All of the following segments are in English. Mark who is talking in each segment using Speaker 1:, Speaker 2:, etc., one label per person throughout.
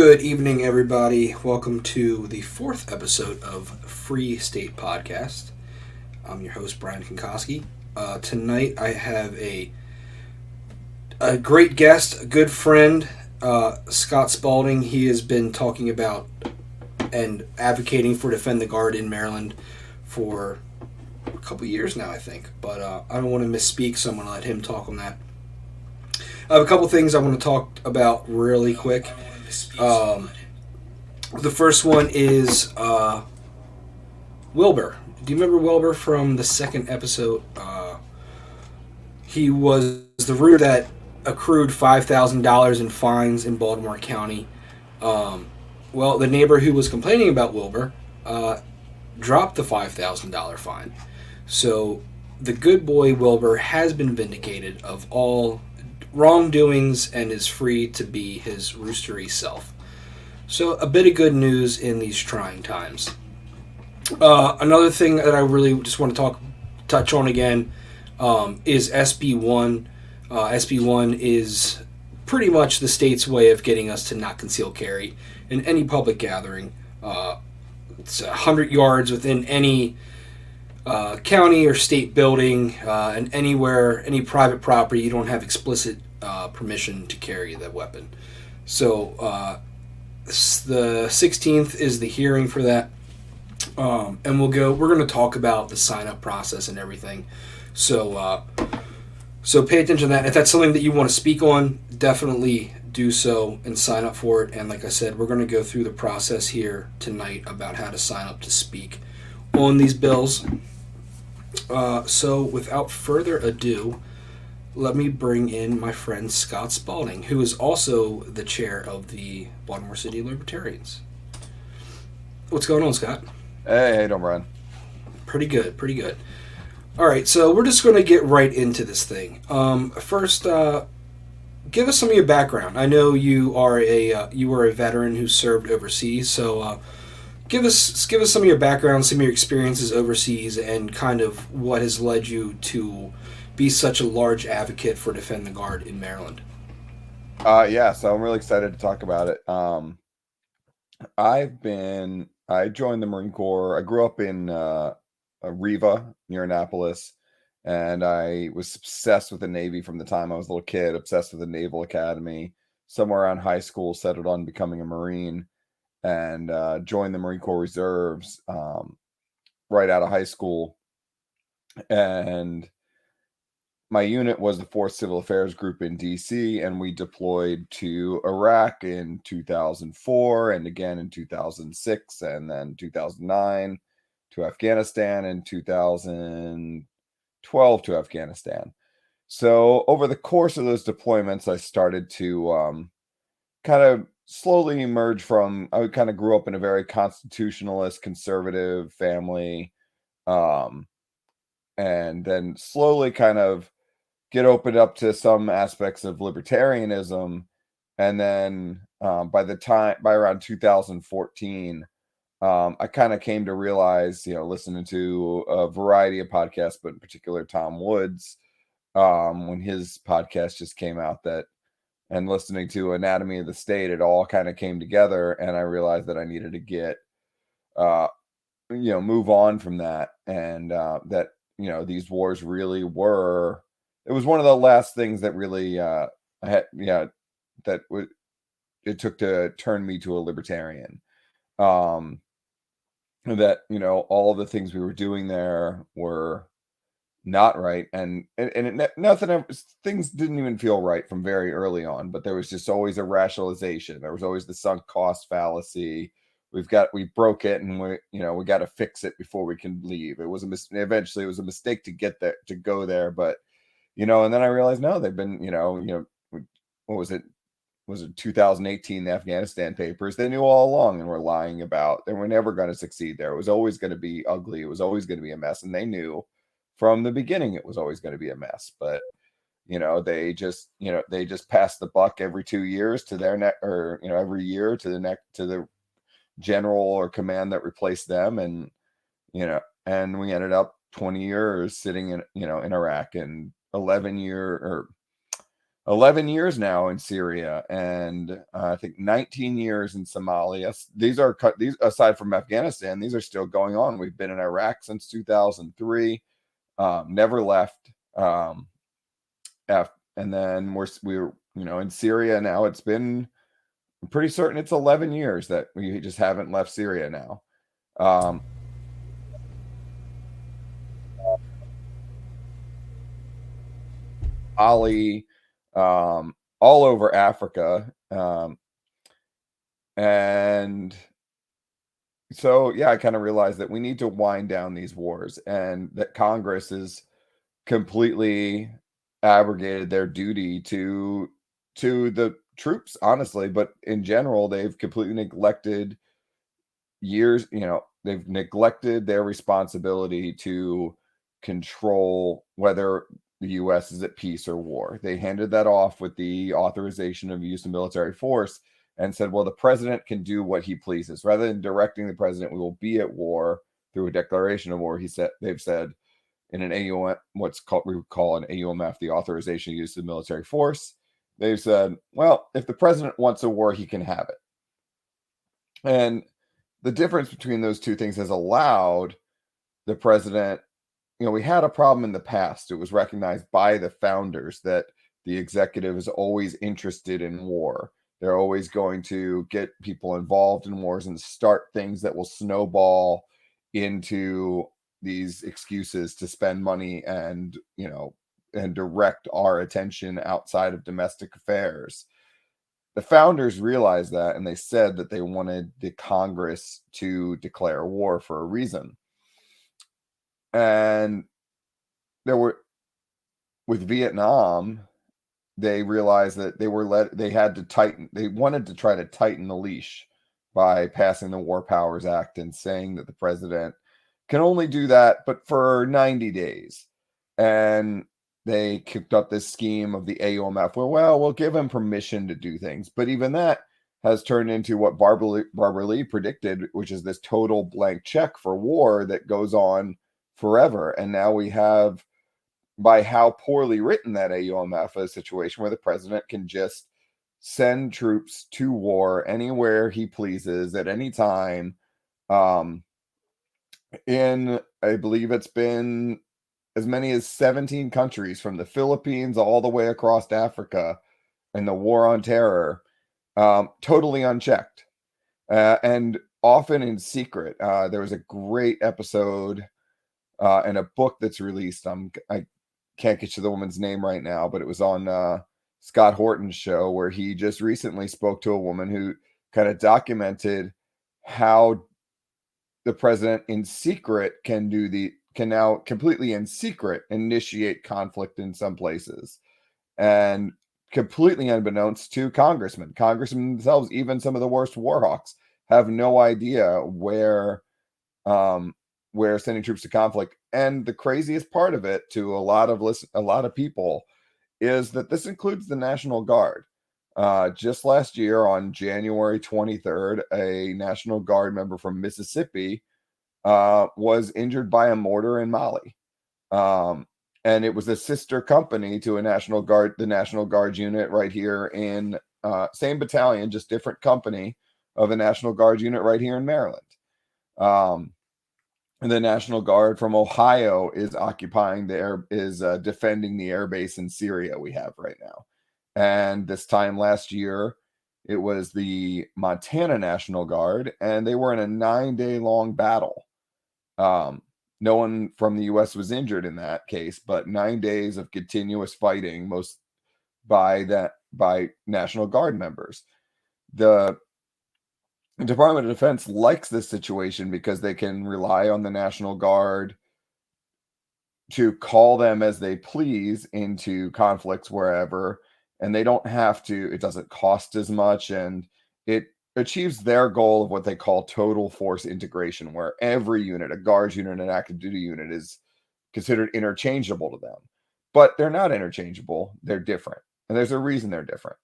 Speaker 1: Good evening, everybody. Welcome to the fourth episode of Free State Podcast. I'm your host, Brian Konkoski. Tonight, I have a great guest, a good friend, Scott Spaulding. He has been talking about and advocating for Defend the Guard in Maryland for a couple years now, I think. But I don't want to misspeak, so I'm going to let him talk on that. I have a couple things I want to talk about really quick. The first one is Wilbur. Do you remember Wilbur from the second episode? He was the rooter that accrued $5,000 in fines in Baltimore County. Well, the neighbor who was complaining about Wilbur dropped the $5,000 fine. So the good boy Wilbur has been vindicated of all wrongdoings and is free to be his roostery self. So a bit of good news in these trying times. Another thing that I really just want to touch on again is SB1. SB1 is pretty much the state's way of getting us to not conceal carry in any public gathering. It's 100 yards within any county or state building, and anywhere, any private property, you don't have explicit permission to carry that weapon. So the 16th is the hearing for that, and we're going to talk about the sign-up process and everything. So pay attention to that. If that's something that you want to speak on, definitely do so and sign up for it. And like I said, we're going to go through the process here tonight about how to sign up to speak on these bills. So without further ado, let me bring in my friend Scott Spaulding, who is also the chair of the Baltimore City Libertarians. What's going on, Scott?
Speaker 2: Hey, how you doing, Brian?
Speaker 1: Pretty good, pretty good. All right, so we're just going to get right into this thing. First, give us some of your background. I know you were a veteran who served overseas, so give us some of your background, some of your experiences overseas, and kind of what has led you to be such a large advocate for Defend the Guard in Maryland.
Speaker 2: So I'm really excited to talk about it. I joined the Marine Corps. I grew up in Riva, near Annapolis, and I was obsessed with the Navy from the time I was a little kid, obsessed with the Naval Academy. Somewhere around high school, settled on becoming a Marine, and joined the Marine Corps Reserves right out of high school. And my unit was the 4th Civil Affairs Group in D.C., and we deployed to Iraq in 2004 and again in 2006 and then 2009 to Afghanistan and 2012 to Afghanistan. So over the course of those deployments, I started to kind of slowly emerge from, I kind of grew up in a very constitutionalist, conservative family, and then slowly kind of get opened up to some aspects of libertarianism. And then by around 2014, I kind of came to realize, listening to a variety of podcasts, but in particular Tom Woods, when his podcast just came out, and listening to Anatomy of the State, it all kind of came together, and I realized that I needed to get move on from that, and that these wars really were. It was one of the last things that really it took to turn me to a libertarian. That all the things we were doing there were not right, and things didn't even feel right from very early on. But there was just always a rationalization. There was always the sunk cost fallacy. We broke it, and we got to fix it before we can leave. It was eventually it was a mistake to get there, to go there, but. And then I realized, no, they've been, what was it? Was it 2018, the Afghanistan papers? They knew all along and were lying about, they were never going to succeed there. It was always going to be ugly. It was always going to be a mess. And they knew from the beginning it was always going to be a mess. But, they just pass the buck every 2 years to their neck, or, every year to the general or command that replaced them. And, and we ended up 20 years sitting in, in Iraq, and 11 11 years now in Syria, and I think 19 years in Somalia. These aside from Afghanistan, these are still going on. We've been in Iraq since 2003, never left. And then we're in Syria now. I'm pretty certain it's 11 years that we just haven't left Syria now. Um, Ali, all over Africa. And so, yeah, I kind of realized that we need to wind down these wars and that Congress is completely abrogated their duty to the troops, honestly, but in general, they've completely neglected they've neglected their responsibility to control whether the US is at peace or war. They handed that off with the authorization of use of military force and said, well, the president can do what he pleases. Rather than directing the president, we will be at war through a declaration of war. They've said in an AUM, we would call an AUMF, the authorization of use of military force. They've said, well, if the president wants a war, he can have it. And the difference between those two things has allowed the president, we had a problem in the past. It was recognized by the founders that the executive is always interested in war. They're always going to get people involved in wars and start things that will snowball into these excuses to spend money and direct our attention outside of domestic affairs. The founders realized that, and they said that they wanted the Congress to declare war for a reason. And there were with Vietnam, they realized that they wanted to try to tighten the leash by passing the War Powers Act and saying that the president can only do that, but for 90 days. And they kicked up this scheme of the AUMF where, well, we'll give him permission to do things. But even that has turned into what Barbara Lee predicted, which is this total blank check for war that goes on forever. And now we have, by how poorly written that AUMF, a situation where the president can just send troops to war anywhere he pleases at any time. I believe it's been as many as 17 countries, from the Philippines all the way across Africa, and the war on terror, totally unchecked, and often in secret. There was a great episode in a book that's released. I can't get you the woman's name right now, but it was on Scott Horton's show, where he just recently spoke to a woman who kind of documented how the president in secret can now completely in secret initiate conflict in some places, and completely unbeknownst to congressmen themselves. Even some of the worst war hawks have no idea where sending troops to conflict. And the craziest part of it to a lot of people is that this includes the National Guard. Just last year on January 23rd, a National Guard member from Mississippi was injured by a mortar in Mali. And it was a sister company to the National Guard unit right here in same battalion, just different company of a National Guard unit right here in Maryland. And the National Guard from Ohio is defending the air base in Syria we have right now. And this time last year, it was the Montana National Guard, and they were in a 9-day long battle. No one from the U.S. was injured in that case, but 9 days of continuous fighting, most by National Guard members. The Department of Defense likes this situation because they can rely on the National Guard to call them as they please into conflicts wherever, and they don't have to. It doesn't cost as much, and it achieves their goal of what they call total force integration, where every unit, a Guards unit, an active duty unit, is considered interchangeable to them. But they're not interchangeable. They're different, and there's a reason they're different.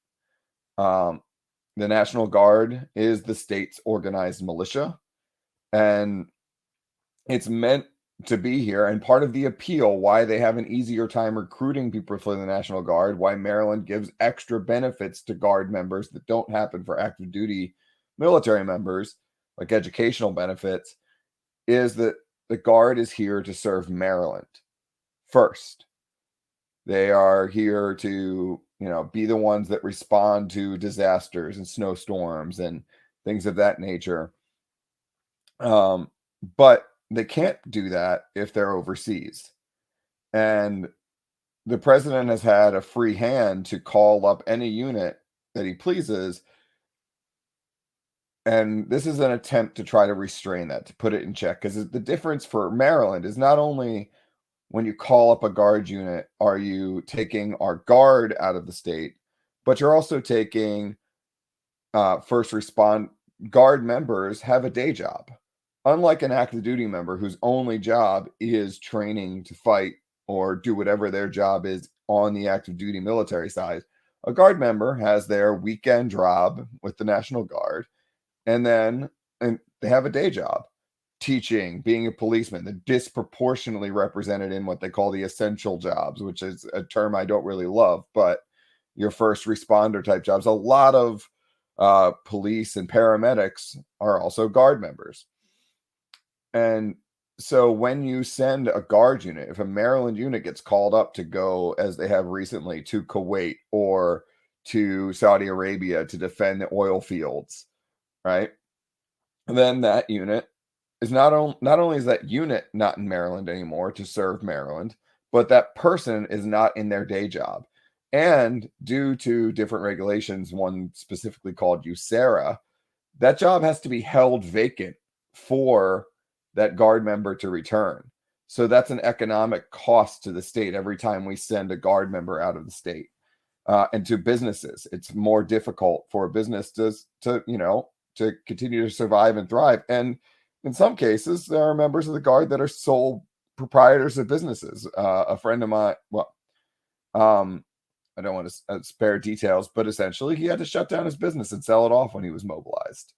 Speaker 2: The National Guard is the state's organized militia, and it's meant to be here. And part of the appeal, why they have an easier time recruiting people for the National Guard, why Maryland gives extra benefits to Guard members that don't happen for active duty military members, like educational benefits, is that the Guard is here to serve Maryland first. They are here to, be the ones that respond to disasters and snowstorms and things of that nature. But they can't do that if they're overseas. And the president has had a free hand to call up any unit that he pleases. And this is an attempt to try to restrain that, to put it in check. Because the difference for Maryland is not only when you call up a Guard unit, are you taking our Guard out of the state, but you're also taking first respond Guard members have a day job. Unlike an active duty member whose only job is training to fight or do whatever their job is on the active duty military side, a Guard member has their weekend job with the National Guard, and they have a day job teaching, being a policeman. They're disproportionately represented in what they call the essential jobs, which is a term I don't really love, but your first responder type jobs. A lot of police and paramedics are also Guard members. And so when you send a Guard unit, if a Maryland unit gets called up to go, as they have recently, to Kuwait or to Saudi Arabia to defend the oil fields, right? And then that unit is not only is that unit not in Maryland anymore to serve Maryland, but that person is not in their day job. And due to different regulations, one specifically called USERA, that job has to be held vacant for that Guard member to return. So that's an economic cost to the state every time we send a Guard member out of the state. And to businesses, it's more difficult for a business to continue to survive and thrive. And in some cases, there are members of the Guard that are sole proprietors of businesses. A friend of mine, I don't want to spare details, but essentially he had to shut down his business and sell it off when he was mobilized,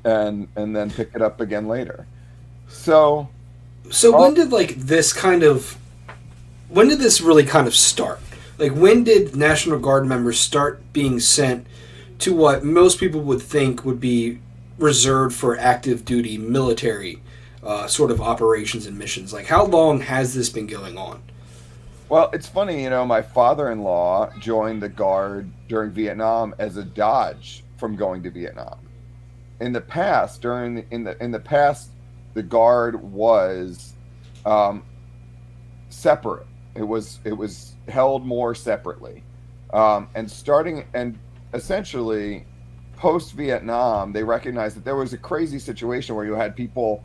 Speaker 2: and then pick it up again later. So
Speaker 1: when did when did this really kind of start? Like, when did National Guard members start being sent to what most people would think would be reserved for active duty military sort of operations and missions? Like, how long has this been going on?
Speaker 2: Well, it's funny, my father-in-law joined the Guard during Vietnam as a dodge from going to Vietnam. In the past, the Guard was separate. It was held more separately, and essentially post Vietnam, they recognized that there was a crazy situation where you had people,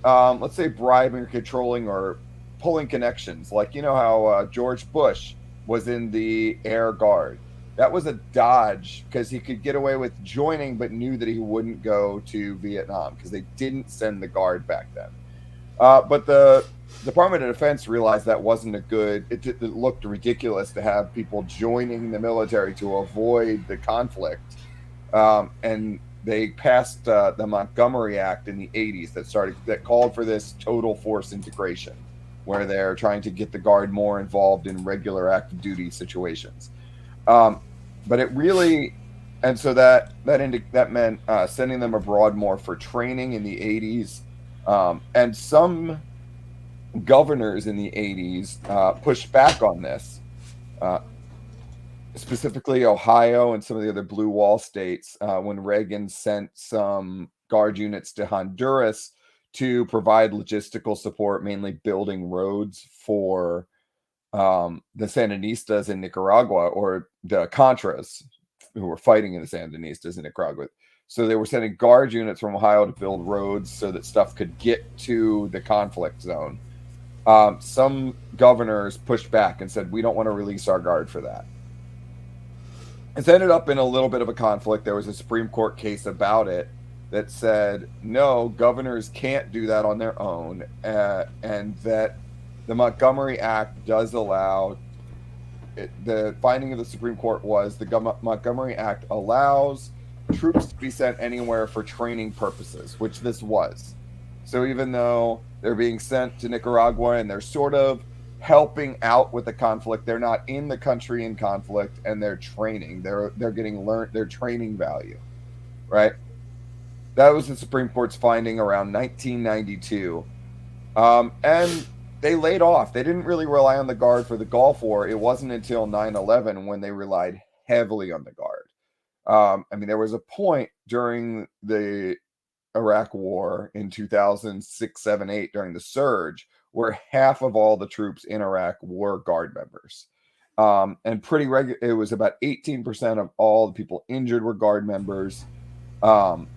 Speaker 2: let's say, bribing or controlling or pulling connections, like how George Bush was in the Air Guard. That was a dodge because he could get away with joining, but knew that he wouldn't go to Vietnam because they didn't send the Guard back then. But the Department of Defense realized that wasn't a good. It looked ridiculous to have people joining the military to avoid the conflict, and they passed the Montgomery Act in the '80s that called for this total force integration, where they're trying to get the Guard more involved in regular active duty situations. But it really, and so that meant sending them abroad more for training in the '80s, and some governors in the '80s pushed back on this, specifically Ohio and some of the other blue wall states, when Reagan sent some Guard units to Honduras to provide logistical support, mainly building roads for the Sandinistas in Nicaragua, or the Contras who were fighting in the Sandinistas in Nicaragua. So they were sending Guard units from Ohio to build roads so that stuff could get to the conflict zone. Some governors pushed back and said, we don't want to release our Guard for that. It's ended up in a little bit of a conflict. There was a Supreme Court case about it that said, no, governors can't do that on their own, and that the Montgomery Act does allow the finding of the Supreme Court was the Montgomery Act allows troops to be sent anywhere for training purposes, which this was. So even though they're being sent to Nicaragua and they're sort of helping out with the conflict, they're not in the country in conflict, and they're training. They're getting learned their training value, right? That was the Supreme Court's finding around 1992. And they laid off. They didn't really rely on the Guard for the Gulf War. It wasn't until 9/11 when they relied heavily on the Guard. I mean, there was a point during the Iraq War in 2006, 7, 8 during the surge where half of all the troops in Iraq were Guard members. And pretty regular, it was about 18% of all the people injured were Guard members. Um,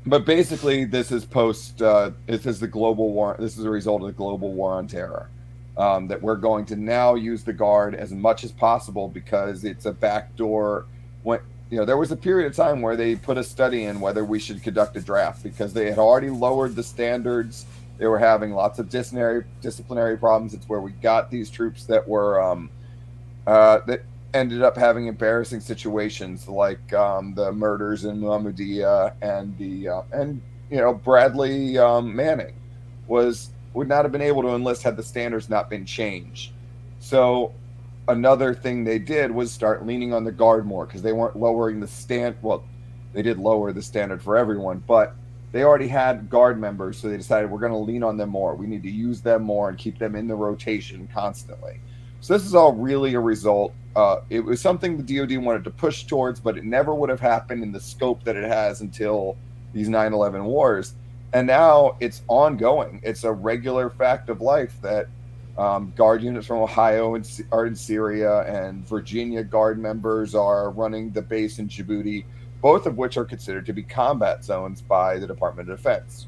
Speaker 2: but basically, this is post. This is the global war. This is a result of the global war on terror. That we're going to now use the Guard as much as possible because it's a backdoor. When there was a period of time where they put a study in whether we should conduct a draft because they had already lowered the standards. They were having lots of disciplinary problems. It's where we got these troops that were that ended up having embarrassing situations like the murders in Mahmoudiya and Bradley Manning would not have been able to enlist had the standards not been changed. So another thing they did was start leaning on the Guard more because they weren't lowering the stand. Well, they did lower the standard for everyone, but they already had Guard members, so they decided we're going to lean on them more. We need to use them more and keep them in the rotation constantly. So this is all really a result. It was something the DoD wanted to push towards, but it never would have happened in the scope that it has until these 9/11 wars. And now it's ongoing. It's a regular fact of life that Guard units from Ohio are in Syria, and Virginia Guard members are running the base in Djibouti, both of which are considered to be combat zones by the Department of Defense.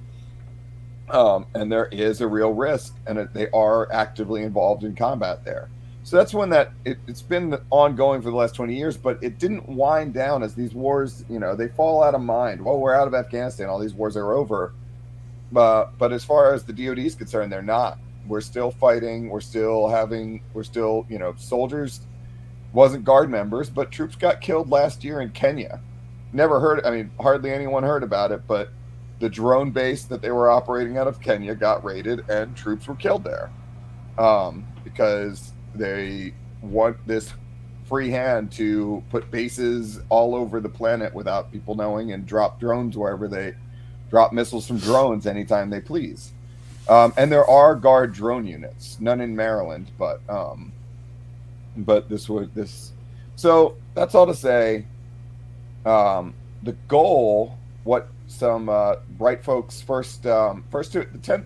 Speaker 2: And there is a real risk, and they are actively involved in combat there. So that's when it's been ongoing for the last 20 years, but it didn't wind down as these wars, they fall out of mind. Well, we're out of Afghanistan. All these wars are over. But as far as the DoD is concerned, they're not. We're still fighting. We're still, soldiers wasn't Guard members, but troops got killed last year in Kenya. Never heard, I mean, hardly anyone heard about it, but the drone base that they were operating out of Kenya got raided and troops were killed there because they want this free hand to put bases all over the planet without people knowing and drop drones wherever they drop missiles from drones anytime they please. And there are Guard drone units, none in Maryland, but this. So that's all to say. The goal, what some bright folks first to the 10th,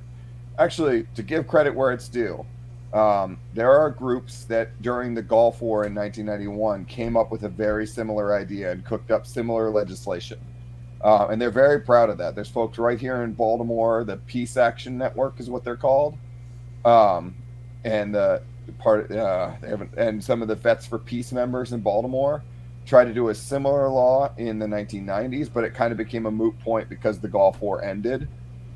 Speaker 2: actually to give credit where it's due. There are groups that during the Gulf War in 1991 came up with a very similar idea and cooked up similar legislation. And they're very proud of that. There's folks right here in Baltimore. The Peace Action Network is what they're called, um, and and some of the Vets for Peace members in Baltimore tried to do a similar law in the 1990s, but it kind of became a moot point because the Gulf War ended.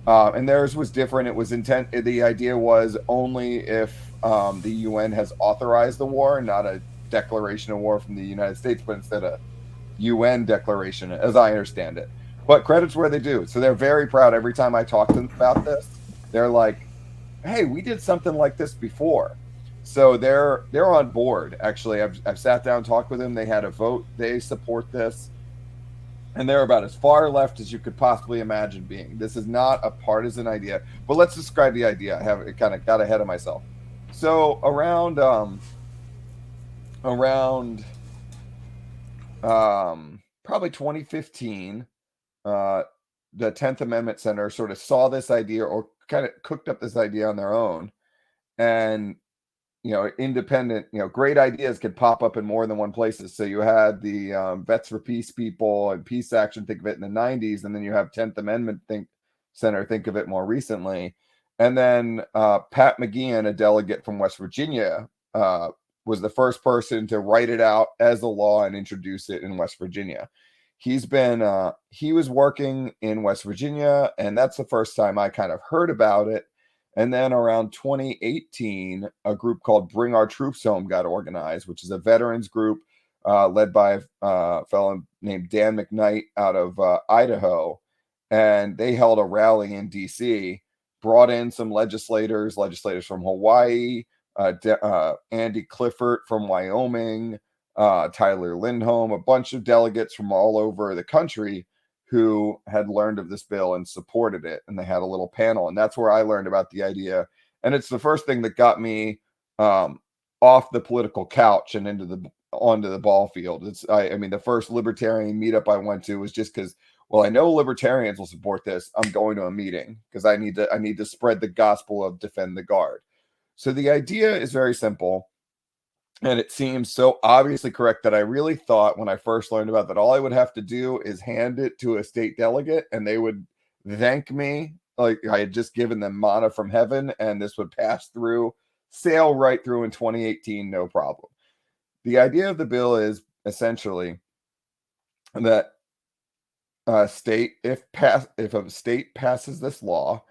Speaker 2: And theirs was different. It was intent. The idea was only if the UN has authorized the war, not a declaration of war from the United States, but instead a UN declaration, as I understand it. But credit's where they do. So they're very proud. Every time I talk to them about this, they're like, "Hey, we did something like this before." So they're on board. Actually, I've sat down and talked with them. They had a vote. They support this, and they're about as far left as you could possibly imagine being. This is not a partisan idea. But let's describe the idea. I have kind of got ahead of myself. So around probably 2015, uh, the 10th Amendment Center sort of saw this idea or kind of cooked up this idea on their own. And, independent, great ideas could pop up in more than one places. So you had the Vets for Peace people and Peace Action think of it in the 90s. And then you have 10th Amendment Center think of it more recently. And then Pat McGeehan, a delegate from West Virginia, was the first person to write it out as a law and introduce it in West Virginia. He was working in West Virginia, and that's the first time I kind of heard about it. And then around 2018, a group called Bring Our Troops Home got organized, which is a veterans group led by a fellow named Dan McKnight out of Idaho. and they held a rally in DC, brought in some legislators from Hawaii, Andy Clifford from Wyoming, Tyler Lindholm, a bunch of delegates from all over the country who had learned of this bill and supported it. And they had a little panel. And that's where I learned about the idea. And it's the first thing that got me off the political couch and onto the ball field. I mean, the first libertarian meetup I went to was just because, well, I know libertarians will support this. I'm going to a meeting because I need to spread the gospel of defend the guard. So the idea is very simple. And it seems so obviously correct that I really thought when I first learned about that, all I would have to do is hand it to a state delegate and they would thank me like I had just given them manna from heaven, and this would sail right through in 2018, no problem. The idea of the bill is essentially that if a state passes this law,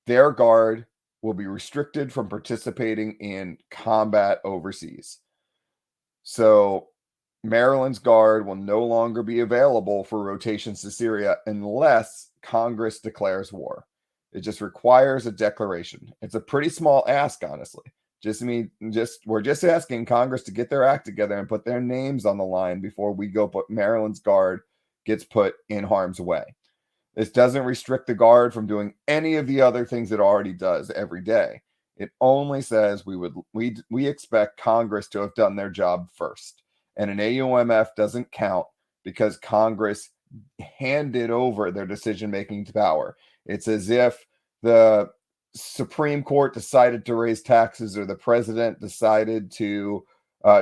Speaker 2: their guard will be restricted from participating in combat overseas. So Maryland's guard will no longer be available for rotations to Syria unless Congress declares war. It just requires a declaration. It's a pretty small ask, honestly. We're just asking Congress to get their act together and put their names on the line before we go put Maryland's guard gets put in harm's way. This doesn't restrict the guard from doing any of the other things it already does every day. It only says we expect Congress to have done their job first. And an AUMF doesn't count because Congress handed over their decision-making power. It's as if the Supreme Court decided to raise taxes or the president decided to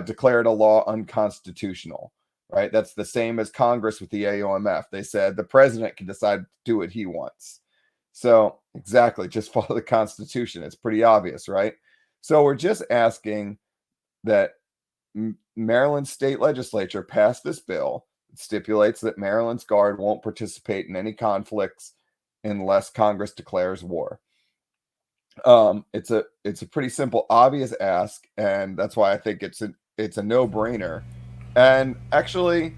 Speaker 2: declare a law unconstitutional. Right? That's the same as Congress with the AOMF. They said the president can decide to do what he wants. So exactly, just follow the Constitution. It's pretty obvious, right? So we're just asking that Maryland state legislature pass this bill. It stipulates that Maryland's guard won't participate in any conflicts unless Congress declares war. It's a pretty simple, obvious ask, and that's why I think it's a no-brainer. And actually,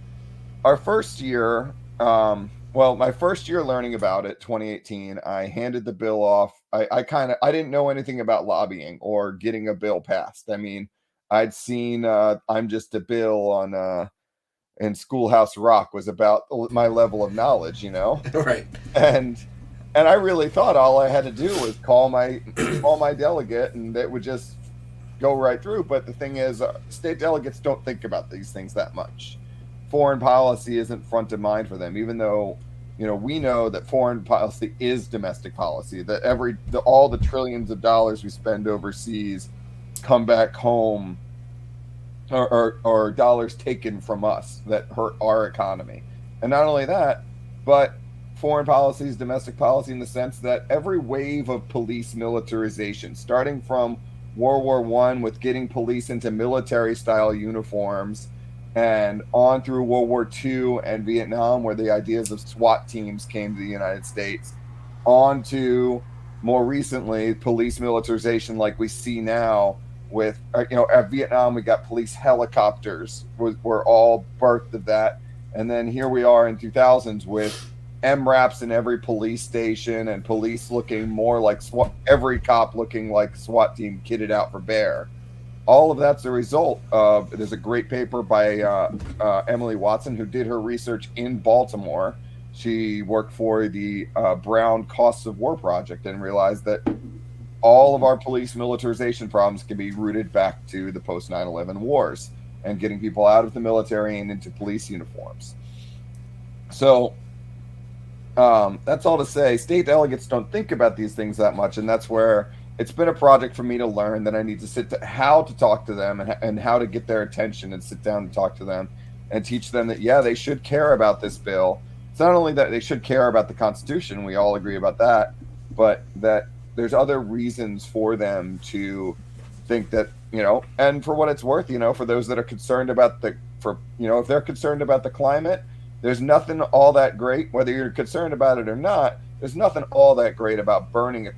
Speaker 2: our first year, my first year learning about it, 2018, I handed the bill off. I didn't know anything about lobbying or getting a bill passed. I mean, I'd seen I'm Just a Bill on in Schoolhouse Rock was about my level of knowledge,
Speaker 1: Right.
Speaker 2: And I really thought all I had to do was call my delegate and it would just go right through. But the thing is, state delegates don't think about these things that much. Foreign policy isn't front of mind for them, even though we know that foreign policy is domestic policy, that all the trillions of dollars we spend overseas come back home or dollars taken from us that hurt our economy. And not only that, but foreign policy is domestic policy in the sense that every wave of police militarization, starting from World War I with getting police into military-style uniforms, and on through World War II and Vietnam, where the ideas of SWAT teams came to the United States, on to more recently police militarization like we see now with, at Vietnam, we got police helicopters, were all birthed of that. And then here we are in 2000s with MRAPs in every police station and police looking more like SWAT, every cop looking like SWAT team kitted out for bear. All of that's a result of, there's a great paper by Emily Watson, who did her research in Baltimore. She worked for the Brown Costs of War Project and realized that all of our police militarization problems can be rooted back to the post 9/11 wars and getting people out of the military and into police uniforms. So that's all to say. State delegates don't think about these things that much, and that's where it's been a project for me to learn that I need to how to talk to them and how to get their attention and sit down and talk to them and teach them that, yeah, they should care about this bill. It's not only that they should care about the Constitution, we all agree about that, but that there's other reasons for them to think that, and for what it's worth, for those that are concerned about if they're concerned about the climate, there's nothing all that great, whether you're concerned about it or not, there's nothing all that great about burning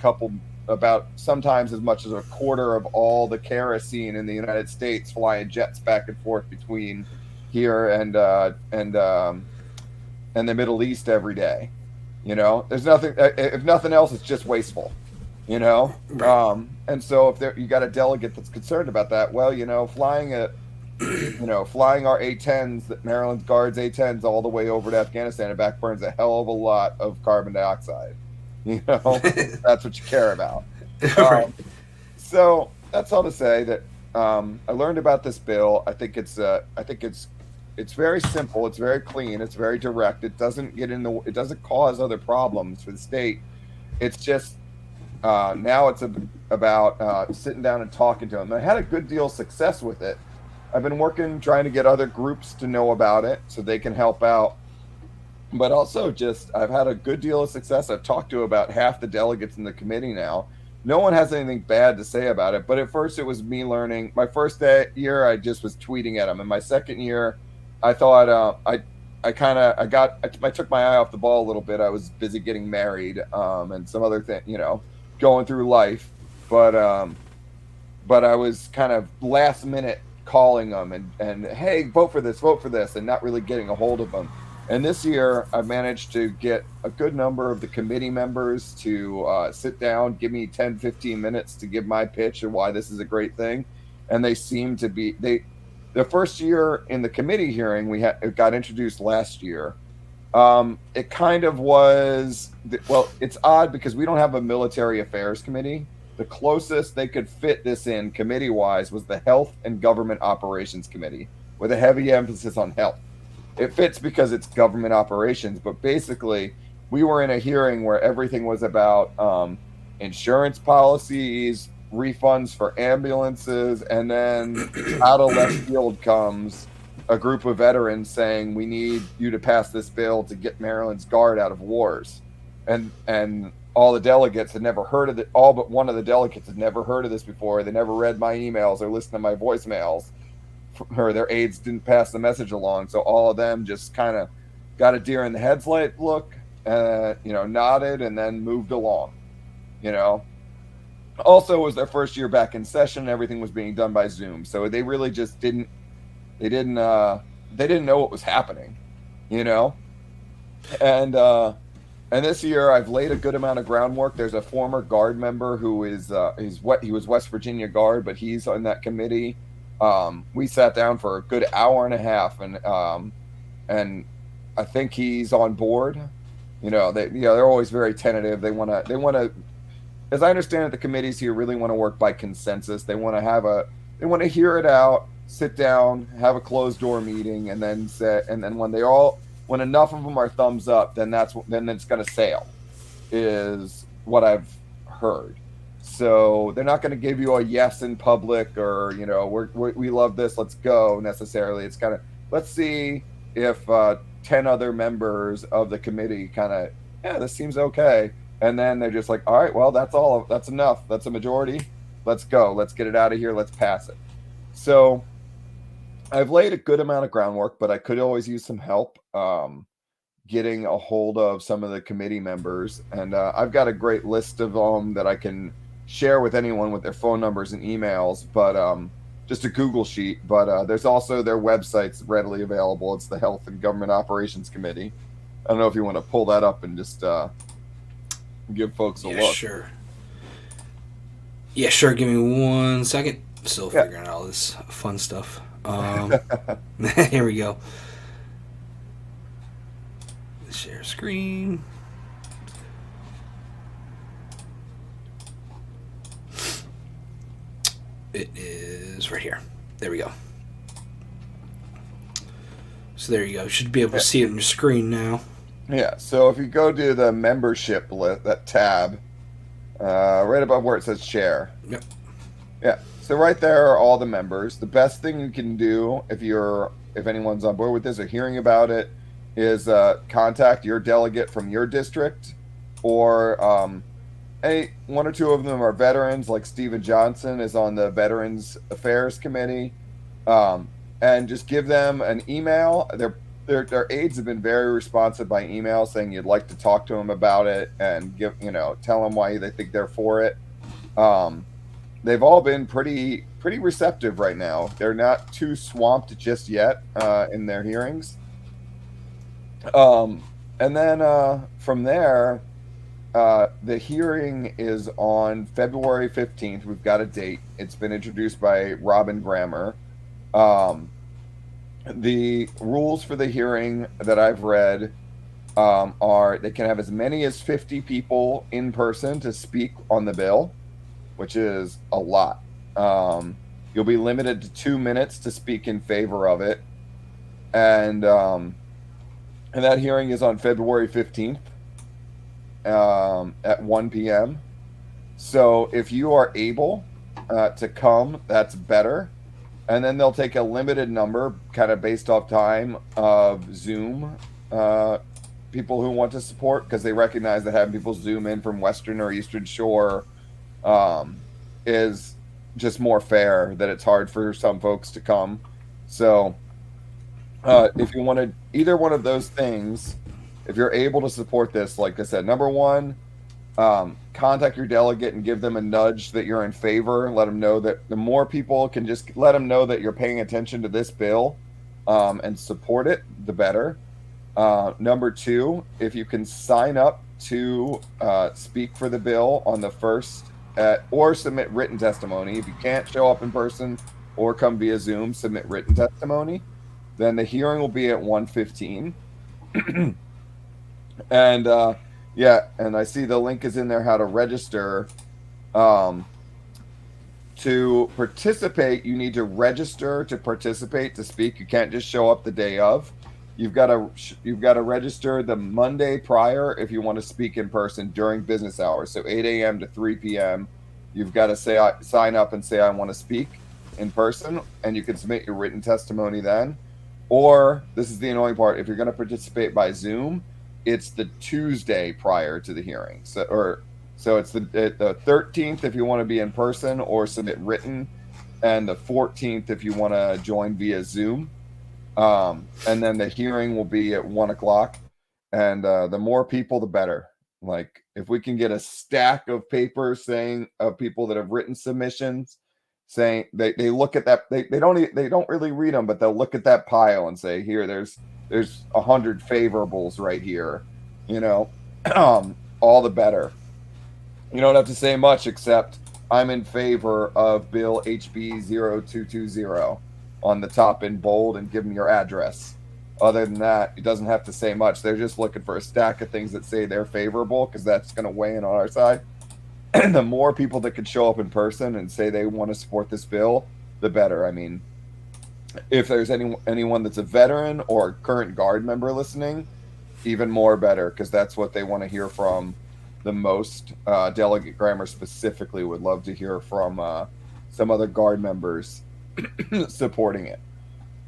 Speaker 2: about sometimes as much as a quarter of all the kerosene in the United States, flying jets back and forth between here and the Middle East every day. There's nothing. If nothing else, it's just wasteful. You know,
Speaker 1: Right.
Speaker 2: and so if you got a delegate that's concerned about that, well, flying our A-10s, that Maryland's Guards A-10s all the way over to Afghanistan and back burns a hell of a lot of carbon dioxide. That's what you care about.
Speaker 1: Right.
Speaker 2: So that's all to say that I learned about this bill. I think it's very simple. It's very clean. It's very direct. It doesn't it doesn't cause other problems for the state. It's just now it's about sitting down and talking to them. I had a good deal of success with it. I've been working trying to get other groups to know about it so they can help out. But also just I've had a good deal of success. I've talked to about half the delegates in the committee now. No one has anything bad to say about it. But at first it was me learning. My first year I just was tweeting at them. And my second year I thought I took my eye off the ball a little bit. I was busy getting married and some other thing, going through life. But I was kind of last minute calling them and hey, vote for this, and not really getting a hold of them. And this year, I managed to get a good number of the committee members to sit down, give me 10, 15 minutes to give my pitch and why this is a great thing. And they seem to be, the first year in the committee hearing, it got introduced last year. It kind of was, well, it's odd because we don't have a military affairs committee. The closest they could fit this in committee wise was the Health and Government Operations Committee, with a heavy emphasis on health. It fits because it's government operations, but basically, we were in a hearing where everything was about insurance policies, refunds for ambulances, and then out of left field comes a group of veterans saying we need you to pass this bill to get Maryland's Guard out of wars, and all the delegates had never heard of it. All but one of the delegates had never heard of this before. They never read my emails or listened to my voicemails, or their aides didn't pass the message along. So all of them just kind of got a deer in the headlight look, nodded, and then moved along. Also, it was their first year back in session. Everything was being done by Zoom, so they really just didn't. They didn't know what was happening, and this year I've laid a good amount of groundwork. There's a former Guard member who he was West Virginia Guard, but he's on that committee. We sat down for a good hour and a half, and I think he's on board. They're always very tentative. They want to, as I understand it, the committees here really want to work by consensus. They want to hear it out, sit down, have a closed door meeting, and then when enough of them are thumbs up, then it's going to sail, is what I've heard. So they're not going to give you a yes in public or, we love this, let's go necessarily. It's kind of, let's see if 10 other members of the committee kind of, yeah, this seems okay. And then they're just like, all right, well, that's enough. That's a majority. Let's go. Let's get it out of here. Let's pass it. So I've laid a good amount of groundwork, but I could always use some help getting a hold of some of the committee members. And I've got a great list of them that I can share with anyone with their phone numbers and emails, but just a Google sheet. But there's also their websites readily available. It's the Health and Government Operations Committee. I don't know if you want to pull that up and just give folks a look.
Speaker 1: Sure. Yeah, sure. Give me 1 second. Still figuring out all this fun stuff. Here we go. Share screen. It is right here. There we go. So there you go. You should be able to see it on your screen now.
Speaker 2: Yeah, so if you go to the membership list, that tab, right above where it says share.
Speaker 1: Yep.
Speaker 2: Yeah, so right there are all the members. The best thing you can do if anyone's on board with this or hearing about it is contact your delegate from your district, or one or two of them are veterans, like Stephen Johnson is on the Veterans Affairs Committee, and just give them an email. Their aides have been very responsive by email, saying you'd like to talk to them about it and tell them why they think they're for it. They've all been pretty receptive right now. They're not too swamped just yet in their hearings. And then from there, the hearing is on February 15th. We've got a date. It's been introduced by Robin Grammer. Um, the rules for the hearing that I've read are they can have as many as 50 people in person to speak on the bill, which is a lot. You'll be limited to 2 minutes to speak in favor of it. And that hearing is on February 15th at 1 p.m. So if you are able to come, that's better. And then they'll take a limited number, kind of based off time, of Zoom people who want to support, because they recognize that having people Zoom in from Western or Eastern Shore is just more fair, that it's hard for some folks to come. So if you wanted either one of those things, if you're able to support this, like I said, number one, contact your delegate and give them a nudge that you're in favor. Let them know that the more people can just let them know that you're paying attention to this bill and support it, the better. Number two, if you can sign up to speak for the bill on the first or submit written testimony. If you can't show up in person or come via Zoom, submit written testimony. Then the hearing will be at 1:15. And yeah, and I see the link is in there how to register. To participate, you need to register to participate to speak. You can't just show up the day of. You've got to register the Monday prior if you want to speak in person during business hours. So 8 a.m. to 3 p.m. You've got to sign up and say I want to speak in person, and you can submit your written testimony then. Or this is the annoying part: if you're going to participate by Zoom, it's the Tuesday prior to the hearing. So it's the 13th if you want to be in person or submit written, and the 14th if you want to join via Zoom. And then the hearing will be at 1 o'clock, and the more people, the better. Like if we can get a stack of papers saying of people that have written submissions, saying they look at that, they don't really read them, but they'll look at that pile and say, here, there's 100 favorables right here, you know, all the better. You don't have to say much except I'm in favor of Bill HB 0220 on the top in bold, and give them your address. Other than that, it doesn't have to say much. They're just looking for a stack of things that say they're favorable, because that's going to weigh in on our side. And the more people that could show up in person and say they want to support this bill, the better. I mean, if there's anyone that's a veteran or a current Guard member listening, even more better, because that's what they want to hear from the most. Delegate Grammer specifically would love to hear from some other Guard members supporting it.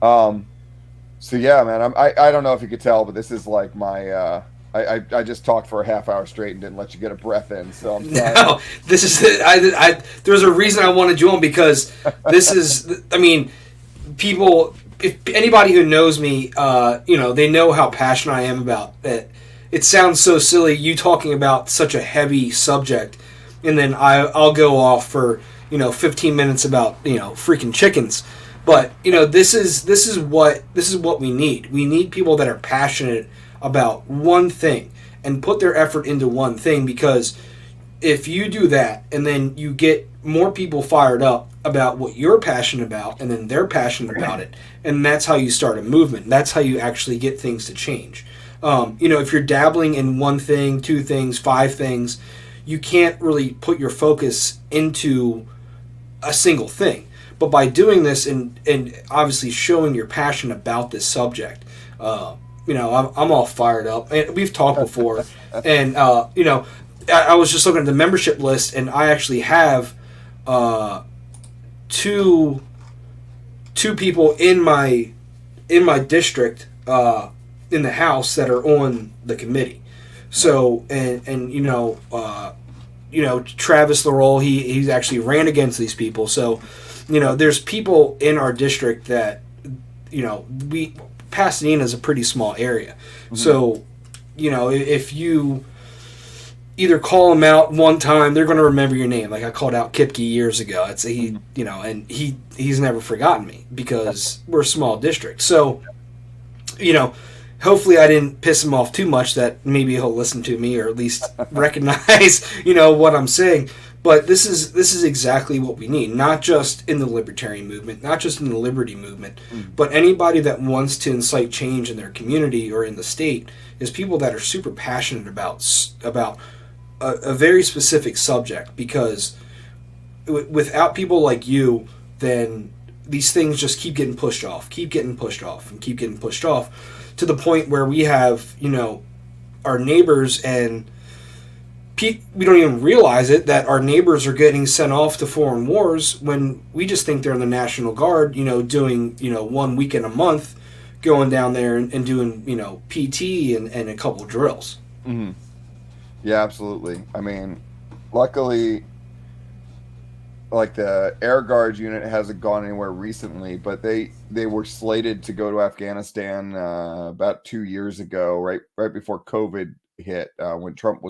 Speaker 2: So yeah, man, I don't know if you could tell, but this is like my I just talked for a half hour straight and didn't let you get a breath in, so I'm sorry.
Speaker 1: No, this is there's a reason I wanted you on, because this is, I mean, people, if anybody who knows me, they know how passionate I am about it. It sounds so silly, you talking about such a heavy subject, and then I'll go off for 15 minutes about freaking chickens. But this is what we need. We need people that are passionate about one thing and put their effort into one thing, because if you do that and then you get more people fired up about what you're passionate about, and then they're passionate about it, and that's how you start a movement. That's how you actually get things to change. If you're dabbling in one thing, two things, five things, you can't really put your focus into a single thing. But by doing this and obviously showing your passion about this subject, I'm all fired up. And we've talked before, and I was just looking at the membership list, and I actually have two people in my district in the House that are on the committee. So Travis Laurel, he's actually ran against these people. So there's people in our district that Pasadena is a pretty small area. Mm-hmm. So if you either call them out one time, they're going to remember your name. Like I called out Kipke years ago. And he's never forgotten me, because we're a small district. So hopefully I didn't piss him off too much that maybe he'll listen to me or at least recognize what I'm saying. But this is exactly what we need, not just in the libertarian movement, not just in the liberty movement,
Speaker 2: Mm.
Speaker 1: but anybody that wants to incite change in their community or in the state is people that are super passionate about a very specific subject, because without people like you, then these things just keep getting pushed off, keep getting pushed off, and keep getting pushed off to the point where we have, our neighbors, and we don't even realize it, that our neighbors are getting sent off to foreign wars when we just think they're in the National Guard, doing, 1 weekend a month, going down there and doing, PT and a couple of drills.
Speaker 2: Hmm. Yeah, absolutely. I mean, luckily, like the air guard unit hasn't gone anywhere recently, but they were slated to go to Afghanistan about 2 years ago, right before COVID hit, when Trump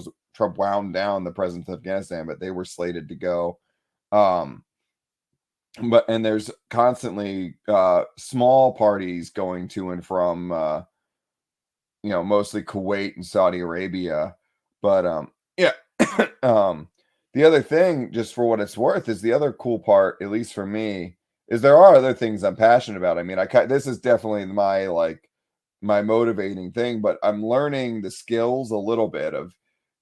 Speaker 2: wound down the presence of Afghanistan, but they were slated to go. Um, and there's constantly small parties going to and from mostly Kuwait and Saudi Arabia. But yeah. um the other thing, just for what it's worth, is the other cool part, at least for me, is there are other things I'm passionate about. I mean, this is definitely my motivating thing, but I'm learning the skills a little bit of,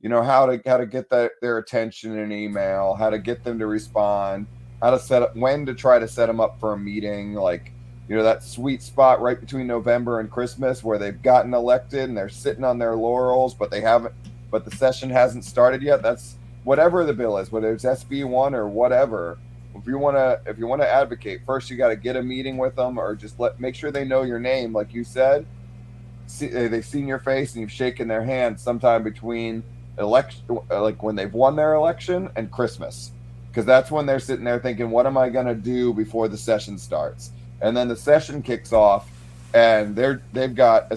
Speaker 2: how to get their attention in an email, how to get them to respond, how to set up, when to try to set them up for a meeting, like, that sweet spot right between November and Christmas where they've gotten elected and they're sitting on their laurels, but the session hasn't started yet. That's whatever the bill is, whether it's SB1 or whatever. If you want to advocate, first you got to get a meeting with them, or just make sure they know your name, like you said. They've seen your face and you've shaken their hand sometime between election, like when they've won their election, and Christmas, because that's when they're sitting there thinking, what am I going to do before the session starts? And then the session kicks off, and they've got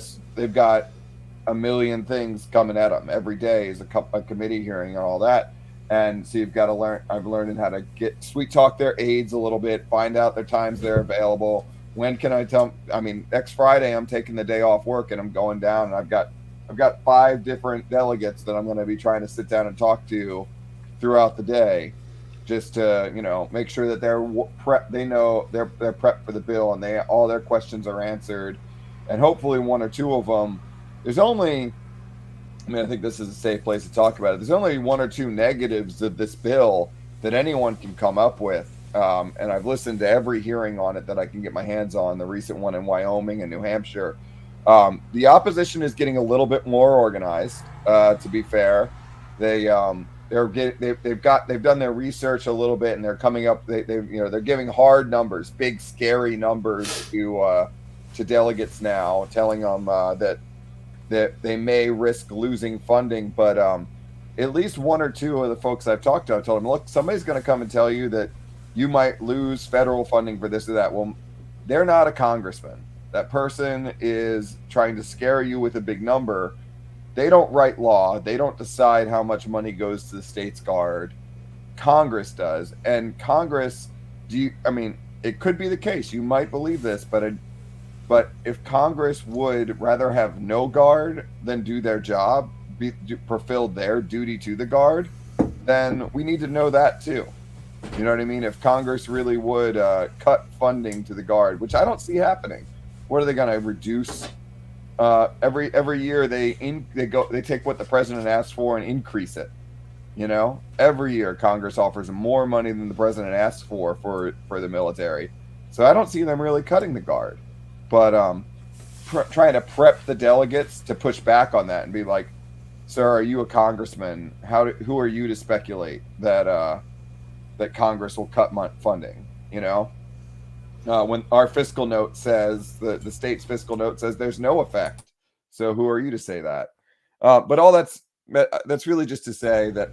Speaker 2: a million things coming at them every day, is a committee hearing and all that. And so you've got to learn. I'm learning how to get sweet talk their aides a little bit, find out their times they're available. When can I tell? I mean, next Friday I'm taking the day off work and I'm going down, and I've got 5 different delegates that I'm going to be trying to sit down and talk to throughout the day, just to make sure that they're prep. They know they're prepped for the bill, and all their questions are answered, and hopefully one or two of them. There's only I mean, I think this is a safe place to talk about it. There's only one or two negatives of this bill that anyone can come up with. And I've listened to every hearing on it that I can get my hands on, the recent one in Wyoming and New Hampshire. The opposition is getting a little bit more organized, to be fair. They've done their research a little bit, and they're coming up. They're giving hard numbers, big scary numbers to delegates now, telling them that they may risk losing funding. But at least one or two of the folks I've talked to, I told them, look, somebody's going to come and tell you that you might lose federal funding for this or that. Well, they're not a congressman. That person is trying to scare you with a big number. They don't write law. They don't decide how much money goes to the state's guard. Congress does. And Congress, I mean, it could be the case. You might believe this, but if Congress would rather have no guard than do their job, fulfill their duty to the guard, then we need to know that too. You know what I mean? If Congress really would cut funding to the guard, which I don't see happening, what are they going to reduce? Every year they take what the president asks for and increase it. Every year Congress offers more money than the president asks for the military. So I don't see them really cutting the guard, but trying to prep the delegates to push back on that and be like, "Sir, are you a congressman? Who are you to speculate that Congress will cut funding?" When our fiscal note says the state's fiscal note says there's no effect. So who are you to say that? But all that's really just to say that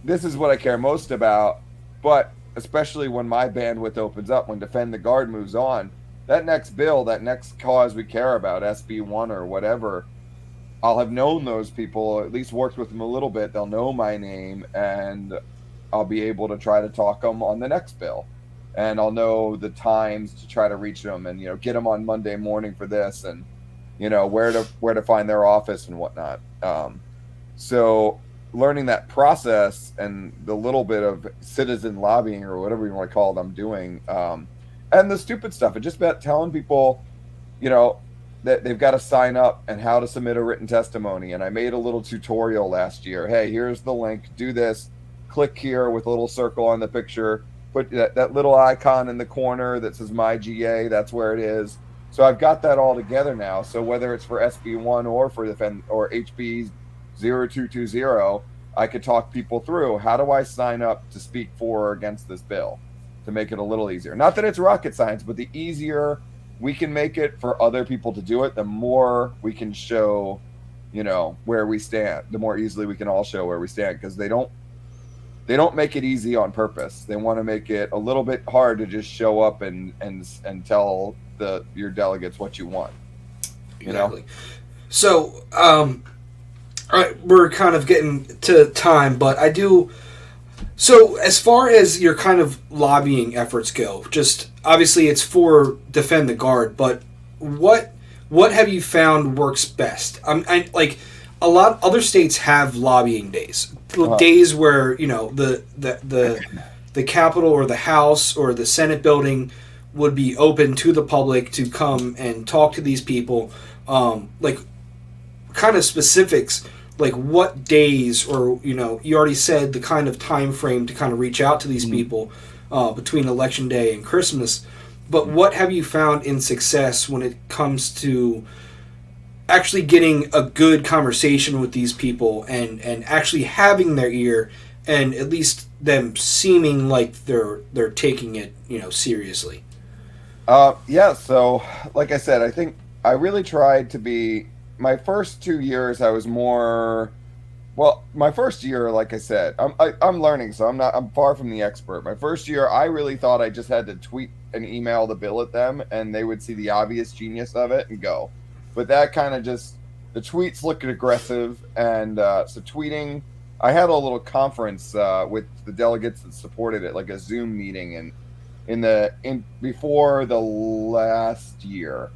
Speaker 2: this is what I care most about. But especially when my bandwidth opens up, when Defend the Guard moves on, that next bill, that next cause we care about, SB1 or whatever, I'll have known those people, at least worked with them a little bit. They'll know my name, and I'll be able to try to talk them on the next bill. And I'll know the times to try to reach them, and get them on Monday morning for this. And where to find their office and whatnot. So learning that process and the little bit of citizen lobbying or whatever you want to call it I'm doing, and the stupid stuff, it's just about telling people, you know, that they've got to sign up and how to submit a written testimony. And I made a little tutorial last year. Hey, here's the link. Do this. Click here with a little circle on the picture. Put that little icon in the corner that says my GA. That's where it is. So I've got that all together now. So whether it's for SB1 or for HB 0220, I could talk people through how do I sign up to speak for or against this bill to make it a little easier. Not that it's rocket science, but the easier we can make it for other people to do it, the more we can show, where we stand, the more easily we can all show where we stand, because they don't make it easy on purpose. They want to make it a little bit hard to just show up and tell your delegates what you want.
Speaker 1: Exactly. So, all right, we're kind of getting to time, but I do. So, as far as your kind of lobbying efforts go, just obviously it's for defend the guard, but what have you found works best? Like a lot other states have lobbying days, days where the Capitol or the House or the Senate building would be open to the public to come and talk to these people, like kind of specifics. Like what days, or you already said the kind of time frame to kind of reach out to these people between Election Day and Christmas. But what have you found in success when it comes to actually getting a good conversation with these people and actually having their ear and at least them seeming like they're taking it seriously?
Speaker 2: Yeah. So, like I said, I think I really tried to be. My first 2 years, I was more. Well, my first year, like I said, I'm learning, so I'm far from the expert. My first year, I really thought I just had to tweet and email the bill at them, and they would see the obvious genius of it and go. But that kind of just the tweets looked aggressive, and so tweeting. I had a little conference with the delegates that supported it, like a Zoom meeting, and in before the last year.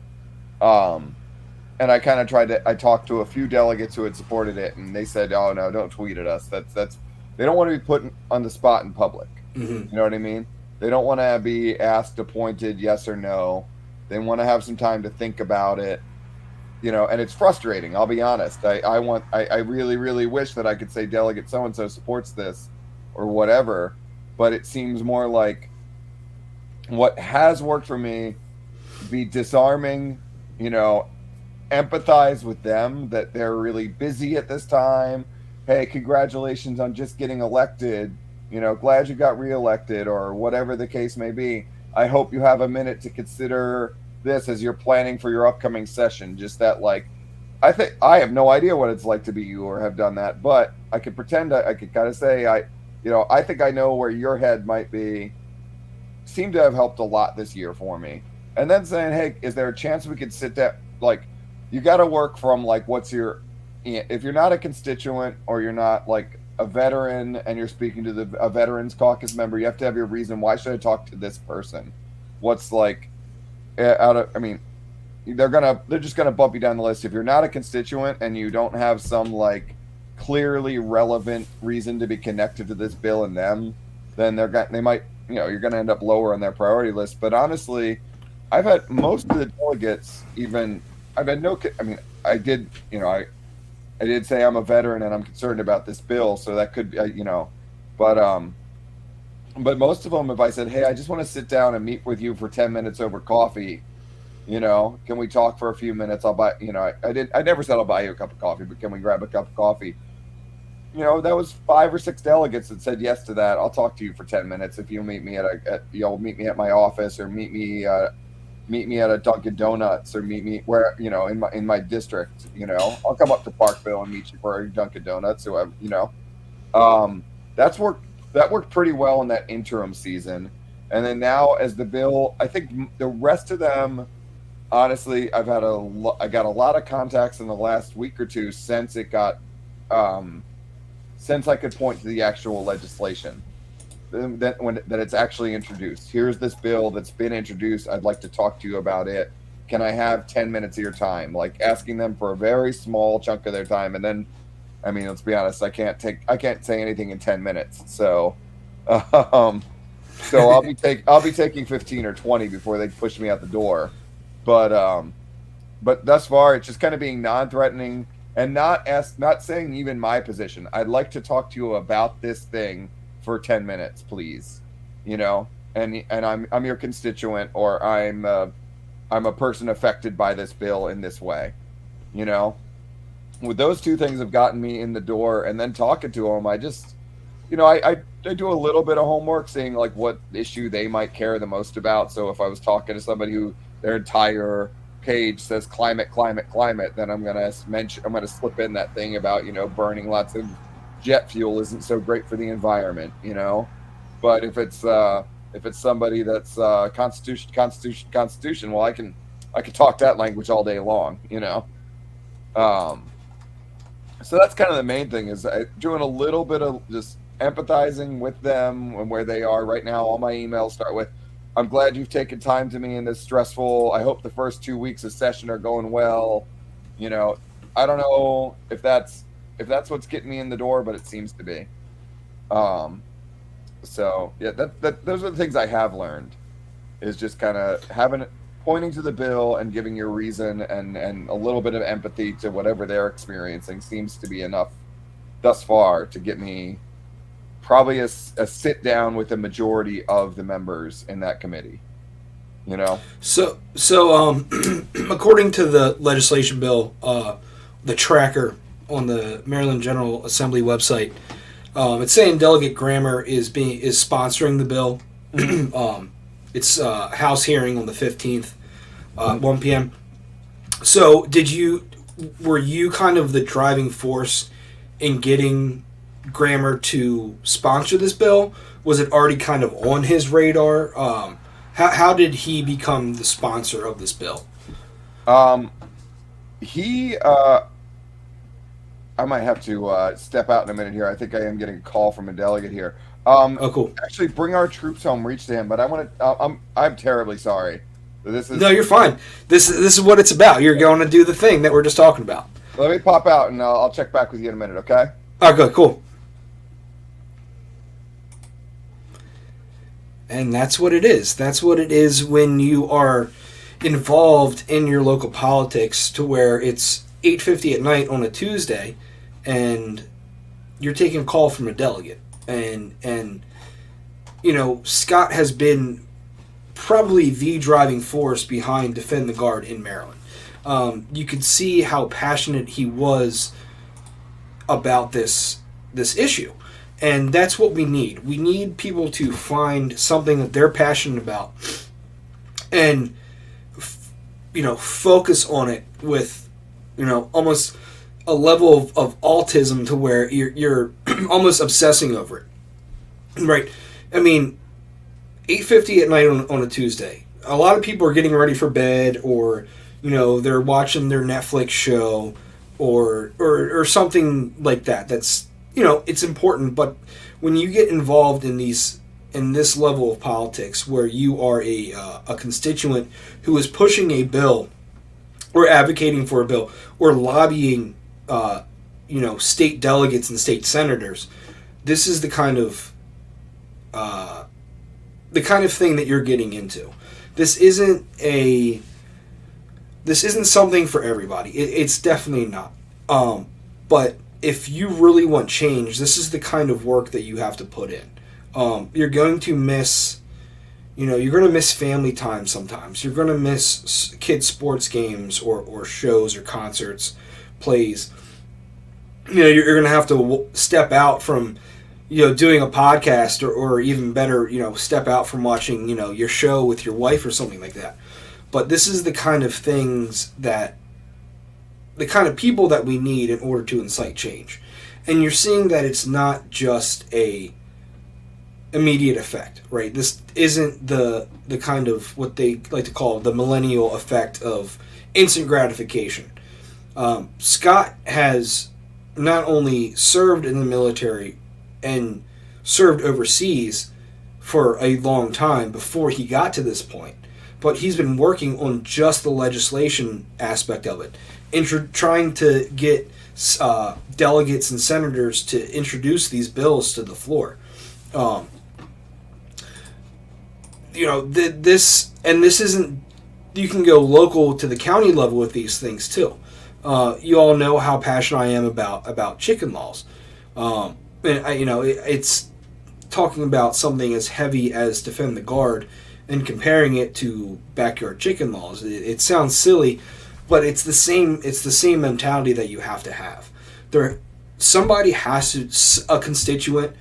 Speaker 2: And I kind of I talked to a few delegates who had supported it, and they said, "Oh no, don't tweet at us. That's they don't want to be put on the spot in public.
Speaker 1: Mm-hmm.
Speaker 2: You know what I mean? They don't want to be asked, appointed, yes or no. They want to have some time to think about it. And it's frustrating. I'll be honest. I really, really wish that I could say delegate so and so supports this, or whatever. But it seems more like what has worked for me, be disarming. Empathize with them that they're really busy at this time. Hey, congratulations on just getting elected. Glad you got reelected, or whatever the case may be. I hope you have a minute to consider this as you're planning for your upcoming session. Just that, I think I have no idea what it's like to be you or have done that, but I could pretend I could kind of say I think I know where your head might be. Seemed to have helped a lot this year for me. And then saying, hey, is there a chance we could sit down? You got to work from if you're not a constituent or you're not a veteran and you're speaking to a veterans caucus member, you have to have your reason. Why should I talk to this person? What's they're just gonna bump you down the list. If you're not a constituent and you don't have some clearly relevant reason to be connected to this bill and them, then they might, you're gonna end up lower on their priority list. But honestly, I've had most of the delegates I've had no. I mean, I did say I'm a veteran and I'm concerned about this bill, so that could, but most of them, if I said, hey, I just want to sit down and meet with you for 10 minutes over coffee, can we talk for a few minutes? I'll buy, I never said I'll buy you a cup of coffee, but can we grab a cup of coffee? That was 5 or 6 delegates that said yes to that. I'll talk to you for 10 minutes if you meet me meet me at my office, or meet me at a Dunkin' Donuts, or meet me where, in my district. I'll come up to Parkville and meet you for a Dunkin' Donuts. So that worked pretty well in that interim season. And then now, as the bill, I think the rest of them, honestly, I got a lot of contacts in the last week or two since it got since I could point to the actual legislation that it's actually introduced. Here's this bill that's been introduced. I'd like to talk to you about it. can I have 10 minutes of your time? Like asking them for a very small chunk of their time. And then, I mean, let's be honest, I can't say anything in 10 minutes. So, um, so I'll be taking 15 or 20 before they push me out the door. But, but thus far, it's just kind of being non-threatening and not saying even my position. I'd like to talk to you about this thing for 10 minutes, please. You know, and I'm your constituent, or I'm a person affected by this bill in this way. You know, with those two things have gotten me in the door, and then talking to them, I just, you know, I do a little bit of homework, seeing like what issue they might care the most about. So if I was talking to somebody who their entire page says climate, climate, climate, then I'm gonna slip in that thing about, you know, burning lots of jet fuel isn't so great for the environment, you know. But if it's somebody that's Constitution, well, I can talk that language all day long, you know. So that's kind of the main thing, is doing a little bit of just empathizing with them and where they are right now. All my emails start with, I'm glad you've taken time to me in this stressful. I hope the first 2 weeks of session are going well. You know, I don't know if that's what's getting me in the door, but it seems to be. So yeah, those are the things I have learned, is just kind of pointing to the bill and giving your reason and a little bit of empathy to whatever they're experiencing seems to be enough thus far to get me probably a sit down with the majority of the members in that committee. You know.
Speaker 1: So according to the legislation bill, the tracker on the Maryland General Assembly website, it's saying Delegate Grammer is sponsoring the bill. It's House hearing on the 15th, 1 p.m. So were you kind of the driving force in getting Grammer to sponsor this bill? Was it already kind of on his radar? How did he become the sponsor of this bill?
Speaker 2: He I might have to step out in a minute here. I think I am getting a call from a delegate here.
Speaker 1: Oh, cool.
Speaker 2: Actually, bring our troops home. Reach to him, but I want to. I'm terribly sorry.
Speaker 1: No, you're fine. This is what it's about. You're going to do the thing that we're just talking about.
Speaker 2: Let me pop out, and I'll check back with you in a minute. Okay.
Speaker 1: Okay, cool. And that's what it is. That's what it is when you are involved in your local politics, to where it's 8:50 at night on a Tuesday, and you're taking a call from a delegate. And you know, Scott has been probably the driving force behind Defend the Guard in Maryland. You could see how passionate he was about this issue. And that's what we need. We need people to find something that they're passionate about and, you know, focus on it with, you know, almost a level of autism, to where you're almost obsessing over it. Right? I mean, 8:50 at night on a Tuesday. A lot of people are getting ready for bed, or, you know, they're watching their Netflix show or something like that. That's, you know, it's important, but when you get involved in this level of politics, where you are a constituent who is pushing a bill, or advocating for a bill, or lobbying, you know, state delegates and state senators, this is the kind of thing that you're getting into. This isn't something for everybody. It's definitely not. But if you really want change, this is the kind of work that you have to put in. You're going to miss, you know, you're going to miss family time sometimes. You're going to miss kids' sports games or shows or concerts, plays. You know, you're going to have to step out from, you know, doing a podcast, or even better, you know, step out from watching, you know, your show with your wife or something like that. But this is the kind of things that, the kind of people that we need in order to incite change. And you're seeing that it's not just a immediate effect, right? This isn't the kind of what they like to call the millennial effect of instant gratification. Scott has not only served in the military and served overseas for a long time before he got to this point, but he's been working on just the legislation aspect of it, trying to get delegates and senators to introduce these bills to the floor. Um, this isn't. You can go local to the county level with these things too. You all know how passionate I am about chicken laws, and it's talking about something as heavy as defend the guard and comparing it to backyard chicken laws. It sounds silly, but it's the same. It's the same mentality that you have to have. Somebody has to, a constituent,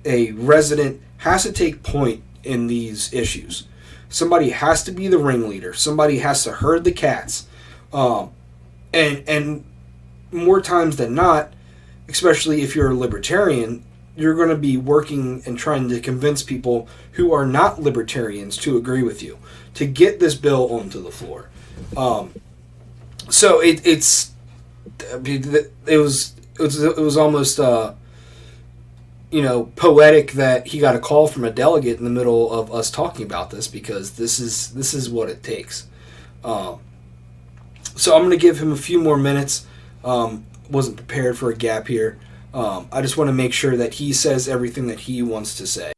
Speaker 1: a resident has to take point in these issues. Somebody has to be the ringleader. Somebody has to herd the cats. And more times than not, especially if you're a libertarian, you're going to be working and trying to convince people who are not libertarians to agree with you to get this bill onto the floor. So it was almost poetic that he got a call from a delegate in the middle of us talking about this, because this is what it takes. So I'm going to give him a few more minutes. Wasn't prepared for a gap here. I just want to make sure that he says everything that he wants to say.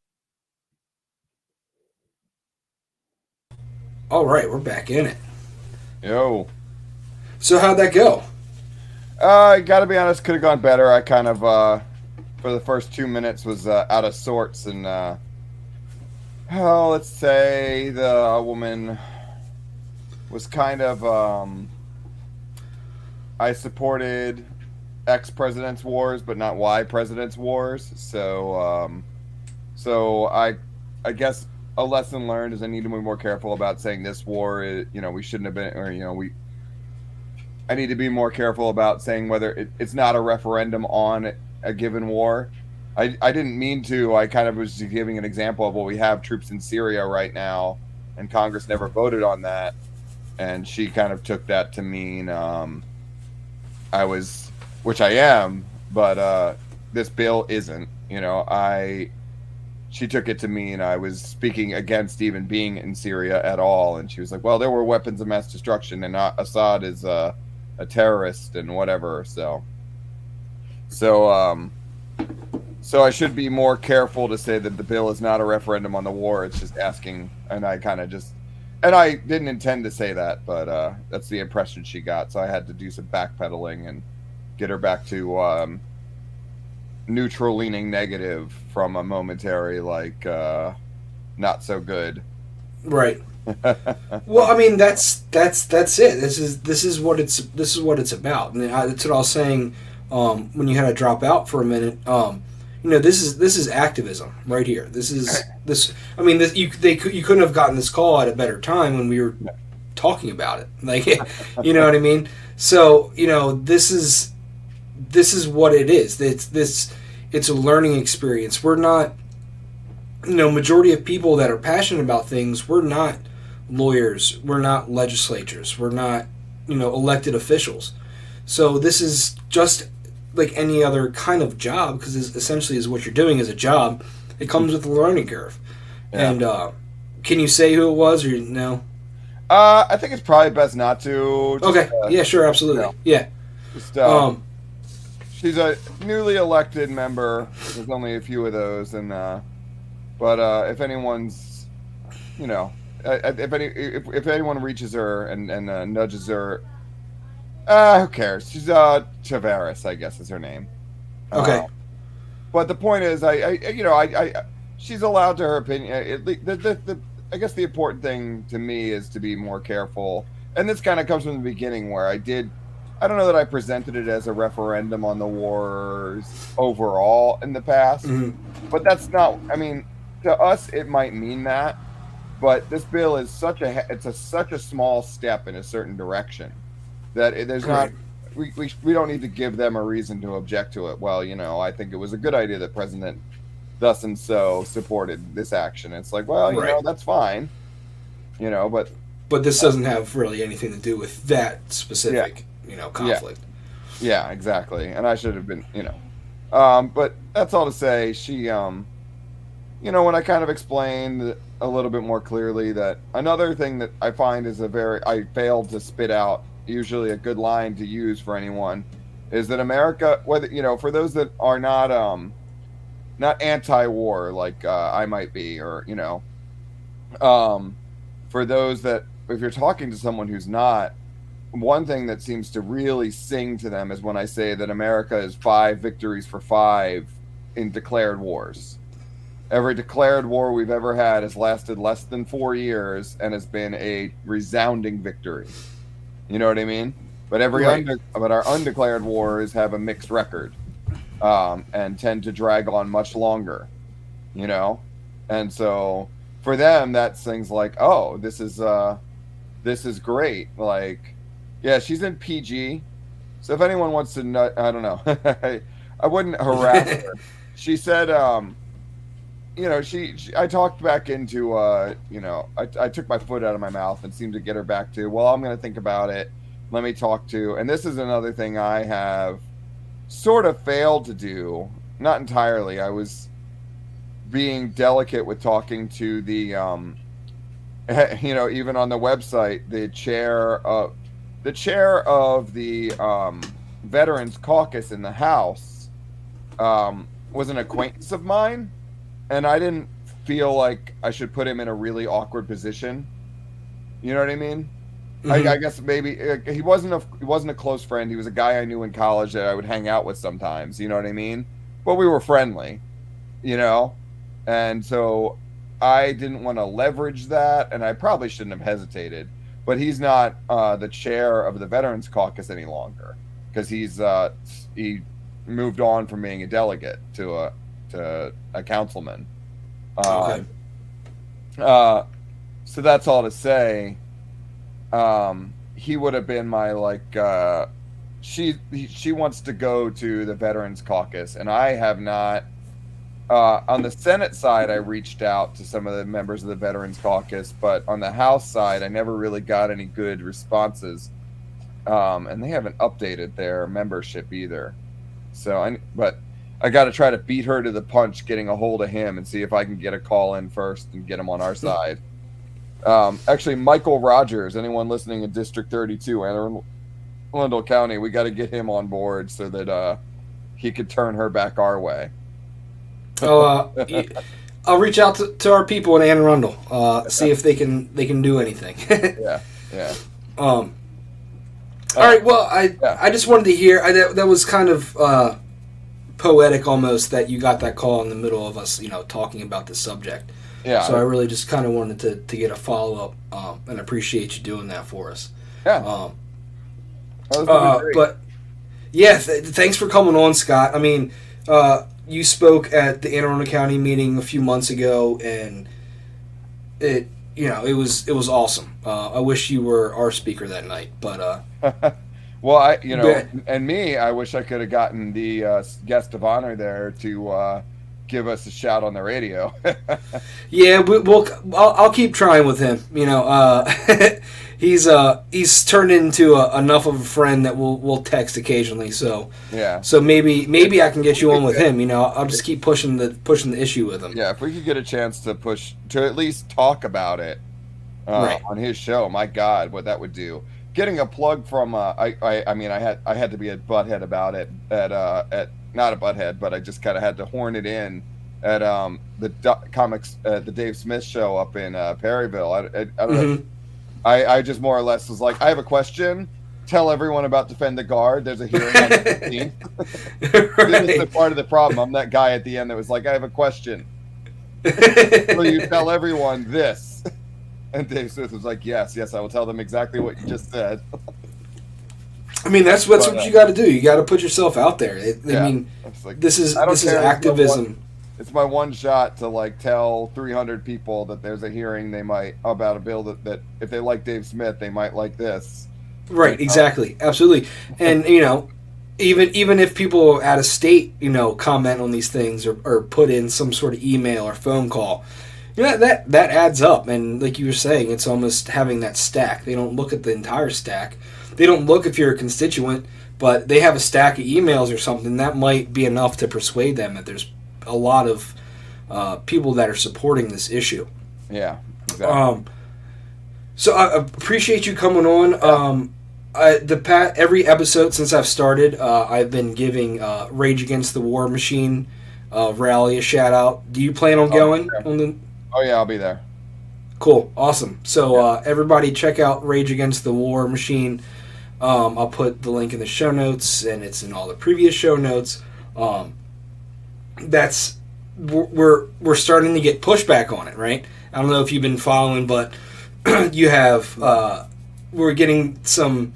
Speaker 1: All right, we're back in it.
Speaker 2: Yo.
Speaker 1: So how'd that go?
Speaker 2: I gotta be honest, could have gone better. I kind of, for the first 2 minutes, was out of sorts, and let's say the woman was kind of, I supported ex-president's wars, but not Y president's wars. So I guess a lesson learned is I need to be more careful about saying this war is, we shouldn't have been, or, I need to be more careful about saying whether it's not a referendum on a given war. I didn't mean to. I kind of was giving an example of, well, we have troops in Syria right now, and Congress never voted on that. And she kind of took that to mean which I am, but this bill isn't. She took it to mean I was speaking against even being in Syria at all. And she was like, well, there were weapons of mass destruction, and Assad is a terrorist and whatever. So I should be more careful to say that the bill is not a referendum on the war. It's just asking, and I didn't intend to say that, but that's the impression she got. So I had to do some backpedaling and get her back to neutral leaning negative from a momentary not so good.
Speaker 1: Right. Well, I mean, that's it. This is what it's about, and that's what I was saying when you had to drop out for a minute. This is activism right here. I mean, you couldn't have gotten this call at a better time when we were talking about it. Like, you know what I mean? So this is what it is. It's a learning experience. We're not, majority of people that are passionate about things, we're not lawyers, we're not legislators, we're not, elected officials. So this is just like any other kind of job, because essentially is what you're doing is a job. It comes with a learning curve. Yeah. And can you say who it was, or no?
Speaker 2: I think it's probably best not to.
Speaker 1: Okay. Yeah, sure, absolutely. Yeah.
Speaker 2: Just she's a newly elected member. There's only a few of those, and but if anyone's, if anyone reaches her and nudges her, who cares? She's Tavares, I guess, is her name.
Speaker 1: Okay.
Speaker 2: But the point is, she's allowed to her opinion. I guess the important thing to me is to be more careful, and this kind of comes from the beginning where I don't know that I presented it as a referendum on the wars overall in the past, but that's not. I mean, to us, it might mean that, but this bill is such a small step in a certain direction that there's not. We don't need to give them a reason to object to it. Well, I think it was a good idea that President thus and so supported this action. It's like, well, that's fine, but
Speaker 1: this doesn't have really anything to do with that specific. Conflict.
Speaker 2: Yeah, exactly. And I should have been, but that's all to say. She, when I kind of explained a little bit more clearly that another thing that I find is I failed to spit out, usually a good line to use for anyone, is that America, whether, for those that are not anti-war like I might be, or, um, for those that, if you're talking to someone who's not, one thing that seems to really sing to them is when I say that America is 5 victories for 5 in declared wars. Every declared war we've ever had has lasted less than 4 years and has been a resounding victory. You know what I mean? But
Speaker 1: Right.
Speaker 2: but our undeclared wars have a mixed record, and tend to drag on much longer. You know, and so for them, that's things like, oh, this is great. Like, yeah, she's in PG. So if anyone wants to know, I don't know, I wouldn't harass her. She said, I talked back into, I took my foot out of my mouth and seemed to get her back to, well, I'm going to think about it. Let me talk to, and this is another thing I have sort of failed to do. Not entirely. I was being delicate with talking to the, even on the website, the chair of the Veterans Caucus in the House, was an acquaintance of mine, and I didn't feel like I should put him in a really awkward position. You know what I mean?
Speaker 1: Hmm.
Speaker 2: I guess maybe he wasn't a close friend. He was a guy I knew in college that I would hang out with sometimes. You know what I mean? But we were friendly, you know, and so I didn't want to leverage that, and I probably shouldn't have hesitated. But he's not the chair of the Veterans Caucus any longer because he moved on from being a delegate to a councilman.
Speaker 1: Okay.
Speaker 2: Um, uh, so that's all to say. He would have been my like. She wants to go to the Veterans Caucus, and I have not. On the Senate side, I reached out to some of the members of the Veterans Caucus, but on the House side, I never really got any good responses. And they haven't updated their membership either. But I got to try to beat her to the punch, getting a hold of him and see if I can get a call in first and get him on our side. Actually, Michael Rogers, anyone listening in District 32, Anne Arundel County, we got to get him on board so that he could turn her back our way.
Speaker 1: Oh, I'll reach out to our people in Anne Arundel, see if they can do anything.
Speaker 2: Yeah, yeah.
Speaker 1: All right. Well,
Speaker 2: Yeah.
Speaker 1: I just wanted to hear. That was kind of poetic almost that you got that call in the middle of us, talking about this subject.
Speaker 2: Yeah.
Speaker 1: So I really just kind of wanted to get a follow up, and appreciate you doing that for us.
Speaker 2: Yeah. That was great.
Speaker 1: But yeah, thanks for coming on, Scott. I mean, you spoke at the Anne Arundel County meeting a few months ago, and it was awesome. I wish you were our speaker that night, but
Speaker 2: Well,
Speaker 1: but-
Speaker 2: I wish I could have gotten the guest of honor there to give us a shout on the radio.
Speaker 1: yeah, I'll keep trying with him. He's turned into enough of a friend that we'll text occasionally. So
Speaker 2: Yeah.
Speaker 1: so maybe I can get you on with him. I'll just keep pushing the issue with him.
Speaker 2: Yeah, if we could get a chance to at least talk about it
Speaker 1: Right.
Speaker 2: on his show, my God, what that would do. Getting a plug from I mean I had to be a butthead about it at not a butthead, but I just kind of had to horn it in at the Dave Smith show up in Perryville. I don't know. I just more or less was like, I have a question. Tell everyone about Defend the Guard. There's a hearing on the 15th. This is the part of the problem. I'm that guy at the end that was like, I have a question. Will you tell everyone this? And Dave Smith was like, yes, I will tell them exactly what you just said.
Speaker 1: I mean, that's what you got to do. You got to put yourself out there. I mean,
Speaker 2: like,
Speaker 1: this is activism.
Speaker 2: It's my one shot to like tell 300 people that there's a hearing about a bill that if they like Dave Smith, they might like this.
Speaker 1: Right, exactly, absolutely. And even if people out of state, comment on these things or put in some sort of email or phone call, that adds up. And like you were saying, it's almost having that stack. They don't look at the entire stack. They don't look if you're a constituent, but they have a stack of emails or something that might be enough to persuade them that there's a lot of people that are supporting this issue.
Speaker 2: Yeah, exactly.
Speaker 1: So I appreciate you coming on. Every episode since I've started, I've been giving Rage Against the War Machine rally a shout out. Do you plan on
Speaker 2: I'll be
Speaker 1: going
Speaker 2: there.
Speaker 1: on the?
Speaker 2: Oh yeah, I'll be there.
Speaker 1: Cool, awesome. So
Speaker 2: Yeah.
Speaker 1: everybody, check out Rage Against the War Machine. I'll put the link in the show notes, and it's in all the previous show notes. Um, that's we're starting to get pushback on it, right? I don't know if you've been following, but you have we're getting some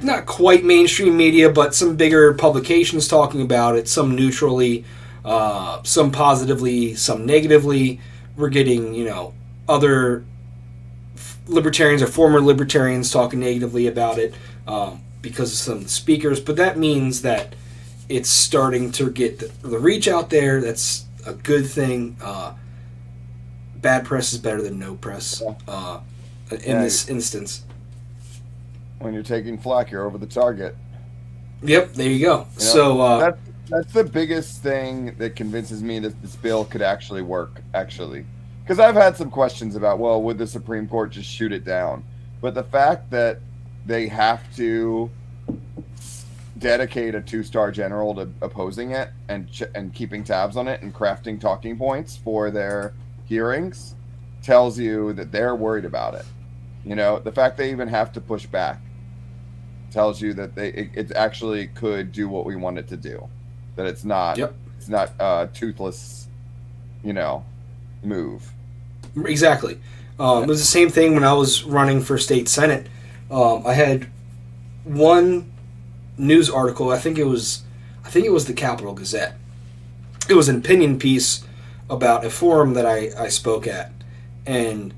Speaker 1: not quite mainstream media, but some bigger publications talking about it. Some neutrally, some positively, some negatively. We're getting other libertarians or former libertarians talking negatively about it because of some of the speakers. But that means that it's starting to get the reach out there. That's a good thing. Bad press is better than no press in this instance.
Speaker 2: When you're taking flack, you're over the target.
Speaker 1: Yep, there you go.
Speaker 2: You know,
Speaker 1: So
Speaker 2: that's the biggest thing that convinces me that this bill could actually work. Actually, because I've had some questions about, well, would the Supreme Court just shoot it down? But the fact that they have to dedicate a 2-star general to opposing it and keeping tabs on it and crafting talking points for their hearings tells you that they're worried about it. The fact they even have to push back tells you that it actually could do what we want it to do. That it's not a toothless, move.
Speaker 1: exactly. It was the same thing when I was running for state senate. I had one news article. I think it was the Capital Gazette. It was an opinion piece about a forum that I spoke at, and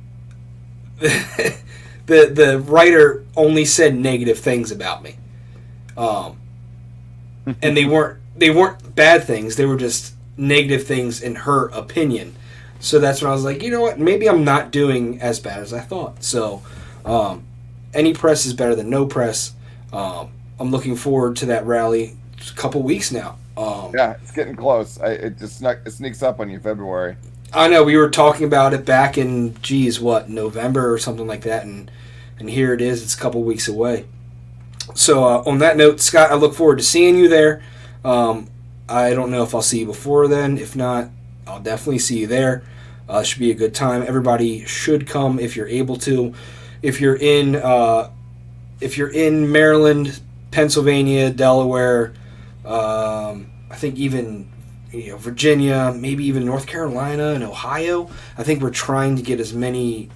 Speaker 1: the writer only said negative things about me, and they weren't bad things. They were just negative things in her opinion. So that's when I was like, you know what? Maybe I'm not doing as bad as I thought. So any press is better than no press. I'm looking forward to that rally. It's a couple weeks now.
Speaker 2: Yeah, it's getting close. It sneaks up on you February.
Speaker 1: I know we were talking about it back in November or something like that, and here it is. It's a couple weeks away. So on that note, Scott, I look forward to seeing you there. I don't know if I'll see you before then. If not, I'll definitely see you there. It should be a good time. Everybody should come if you're able to. If you're in Maryland, Pennsylvania, Delaware, I think even Virginia, maybe even North Carolina and Ohio. I think we're trying to get as many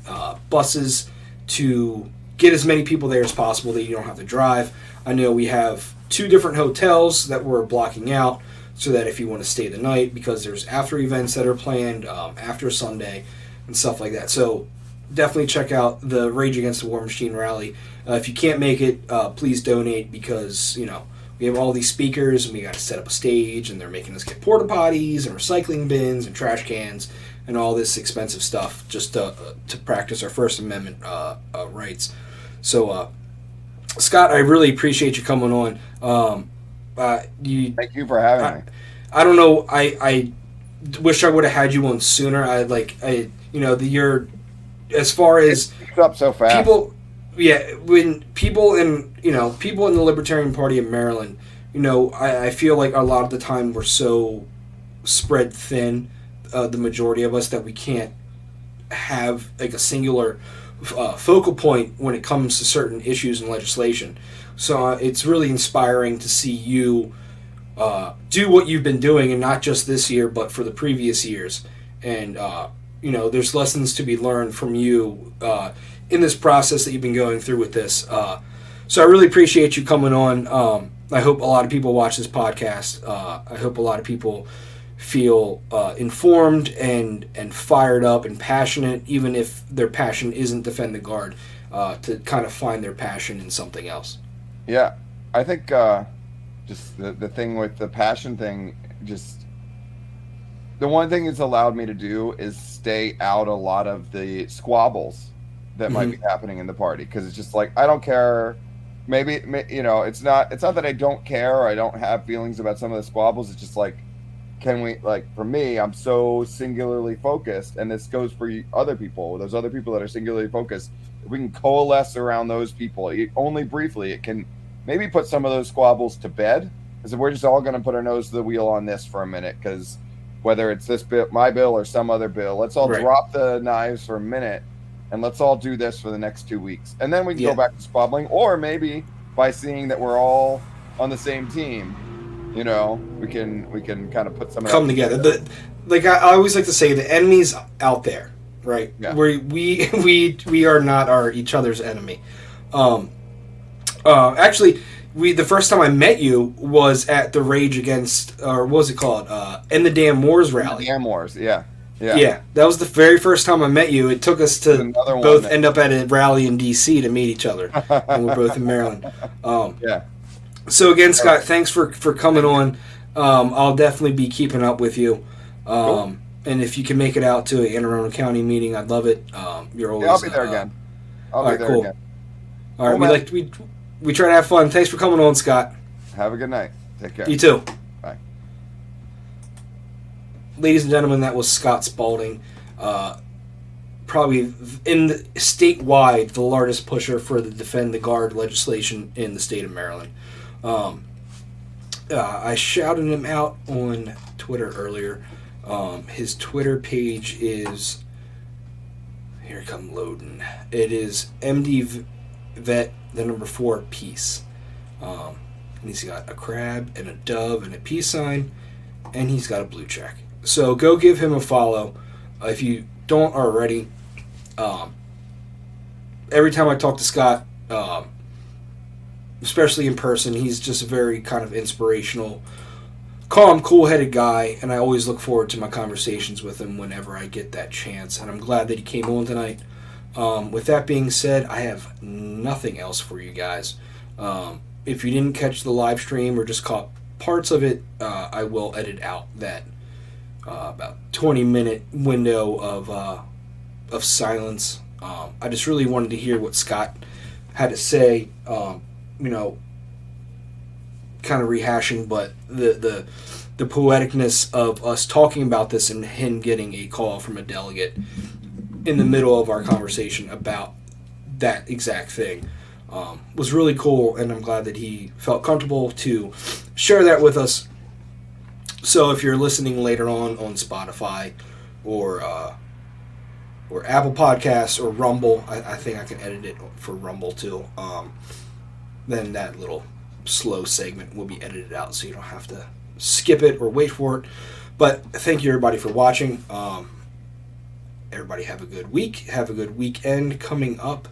Speaker 1: buses to get as many people there as possible that you don't have to drive. I know we have 2 different hotels that we're blocking out so that if you want to stay the night, because there's after events that are planned after Sunday and stuff like that. So definitely check out the Rage Against the War Machine rally. If you can't make it, please donate, because we have all these speakers and we got to set up a stage, and they're making us get porta potties and recycling bins and trash cans and all this expensive stuff just to practice our First Amendment rights. So, Scott, I really appreciate you coming on.
Speaker 2: Thank you for having me.
Speaker 1: I don't know. I wish I would have had you on sooner. You're as far as
Speaker 2: It's up so fast.
Speaker 1: people. Yeah, when people in the Libertarian Party of Maryland, I feel like a lot of the time we're so spread thin, the majority of us, that we can't have like a singular focal point when it comes to certain issues and legislation. So it's really inspiring to see you do what you've been doing, and not just this year, but for the previous years. And there's lessons to be learned from you in this process that you've been going through with this. So I really appreciate you coming on. I hope a lot of people watch this podcast. I hope a lot of people feel informed and fired up and passionate, even if their passion isn't defend the guard, to kind of find their passion in something else.
Speaker 2: Yeah, I think just the thing with the passion thing, just the one thing it's allowed me to do is stay out a lot of the squabbles that might be happening in the party, because it's just like, I don't care. Maybe it's not that I don't care or I don't have feelings about some of the squabbles. It's just like, can we, like, for me, I'm so singularly focused, and this goes for other people, those other people that are singularly focused. If we can coalesce around those people, only briefly, it can maybe put some of those squabbles to bed. Because if we're just all going to put our nose to the wheel on this for a minute, because whether it's this bill, my bill, or some other bill, let's all drop the knives for a minute, and let's all do this for the next 2 weeks. And then we can go back to squabbling, or maybe by seeing that we're all on the same team, we can kind of put some of
Speaker 1: come together. I always like to say, the enemy's out there, right?
Speaker 2: Yeah.
Speaker 1: We are not each other's enemy. Actually, the first time I met you was at the Rage Against, or what was it called? End the Damn Wars rally.
Speaker 2: Damn Wars, yeah.
Speaker 1: Yeah, that was the very first time I met you. It took us to both end up at a rally in D.C. to meet each other, and we're both in Maryland.
Speaker 2: Yeah.
Speaker 1: So again, Scott, thanks for coming on. I'll definitely be keeping up with you.
Speaker 2: Cool.
Speaker 1: And if you can make it out to an Anne Arundel County meeting, I'd love it. You're always.
Speaker 2: Yeah, I'll be there again. I'll be there again.
Speaker 1: All right, we try to have fun. Thanks for coming on, Scott.
Speaker 2: Have a good night. Take care.
Speaker 1: You too.
Speaker 2: Bye.
Speaker 1: Ladies and gentlemen, that was Scott Spaulding. Probably statewide the largest pusher for the Defend the Guard legislation in the state of Maryland. I shouted him out on Twitter earlier. His Twitter page is, here it come loading. It is MD Vet, the number 4, peace. And he's got a crab and a dove and a peace sign, and he's got a blue check. So go give him a follow if you don't already. Every time I talk to Scott, especially in person, he's just a very kind of inspirational, calm, cool-headed guy, and I always look forward to my conversations with him whenever I get that chance, and I'm glad that he came on tonight. With that being said, I have nothing else for you guys. If you didn't catch the live stream or just caught parts of it, I will edit out that about 20-minute window of silence. I just really wanted to hear what Scott had to say, kind of rehashing, but the poeticness of us talking about this and him getting a call from a delegate in the middle of our conversation about that exact thing was really cool, and I'm glad that he felt comfortable to share that with us. So if you're listening later on Spotify or Apple Podcasts or Rumble, I think I can edit it for Rumble too, then that little slow segment will be edited out so you don't have to skip it or wait for it. But thank you everybody for watching. Everybody have a good week. Have a good weekend coming up.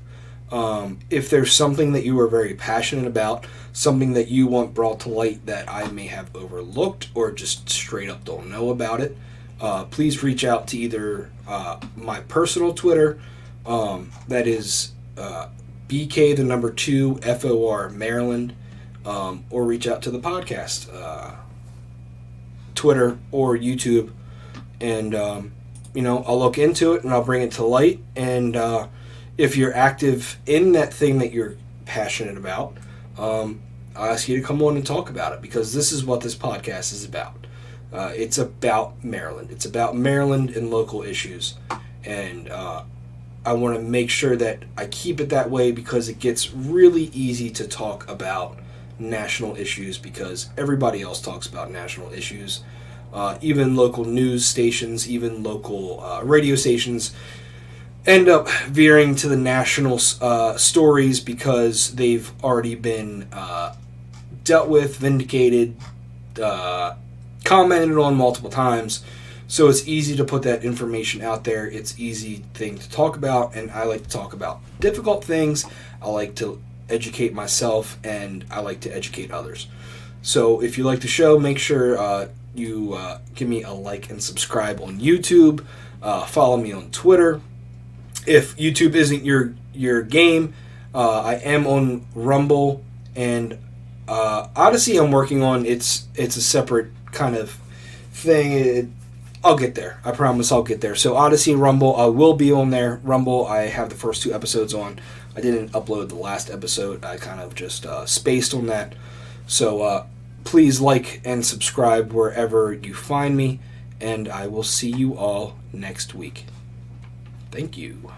Speaker 1: If there's something that you are very passionate about, something that you want brought to light that I may have overlooked or just straight up don't know about it, please reach out to either my personal Twitter, that is BK the number 2 FOR Maryland, or reach out to the podcast Twitter or YouTube, and I'll look into it and I'll bring it to light. And if you're active in that thing that you're passionate about, I'll ask you to come on and talk about it, because this is what this podcast is about. It's about Maryland. It's about Maryland and local issues. And I want to make sure that I keep it that way, because it gets really easy to talk about national issues because everybody else talks about national issues. Even local news stations, even local radio stations end up veering to the national stories because they've already been dealt with, vindicated, commented on multiple times. So it's easy to put that information out there. It's easy thing to talk about, and I like to talk about difficult things. I like to educate myself, and I like to educate others. So if you like the show, make sure you give me a like and subscribe on YouTube. Follow me on Twitter. If YouTube isn't your game, I am on Rumble and Odyssey. I'm working on. It's a separate kind of thing. I'll get there. I promise I'll get there. So Odyssey and Rumble, I will be on there. Rumble, I have the first 2 episodes on. I didn't upload the last episode. I kind of just spaced on that. So Please like and subscribe wherever you find me, and I will see you all next week. Thank you.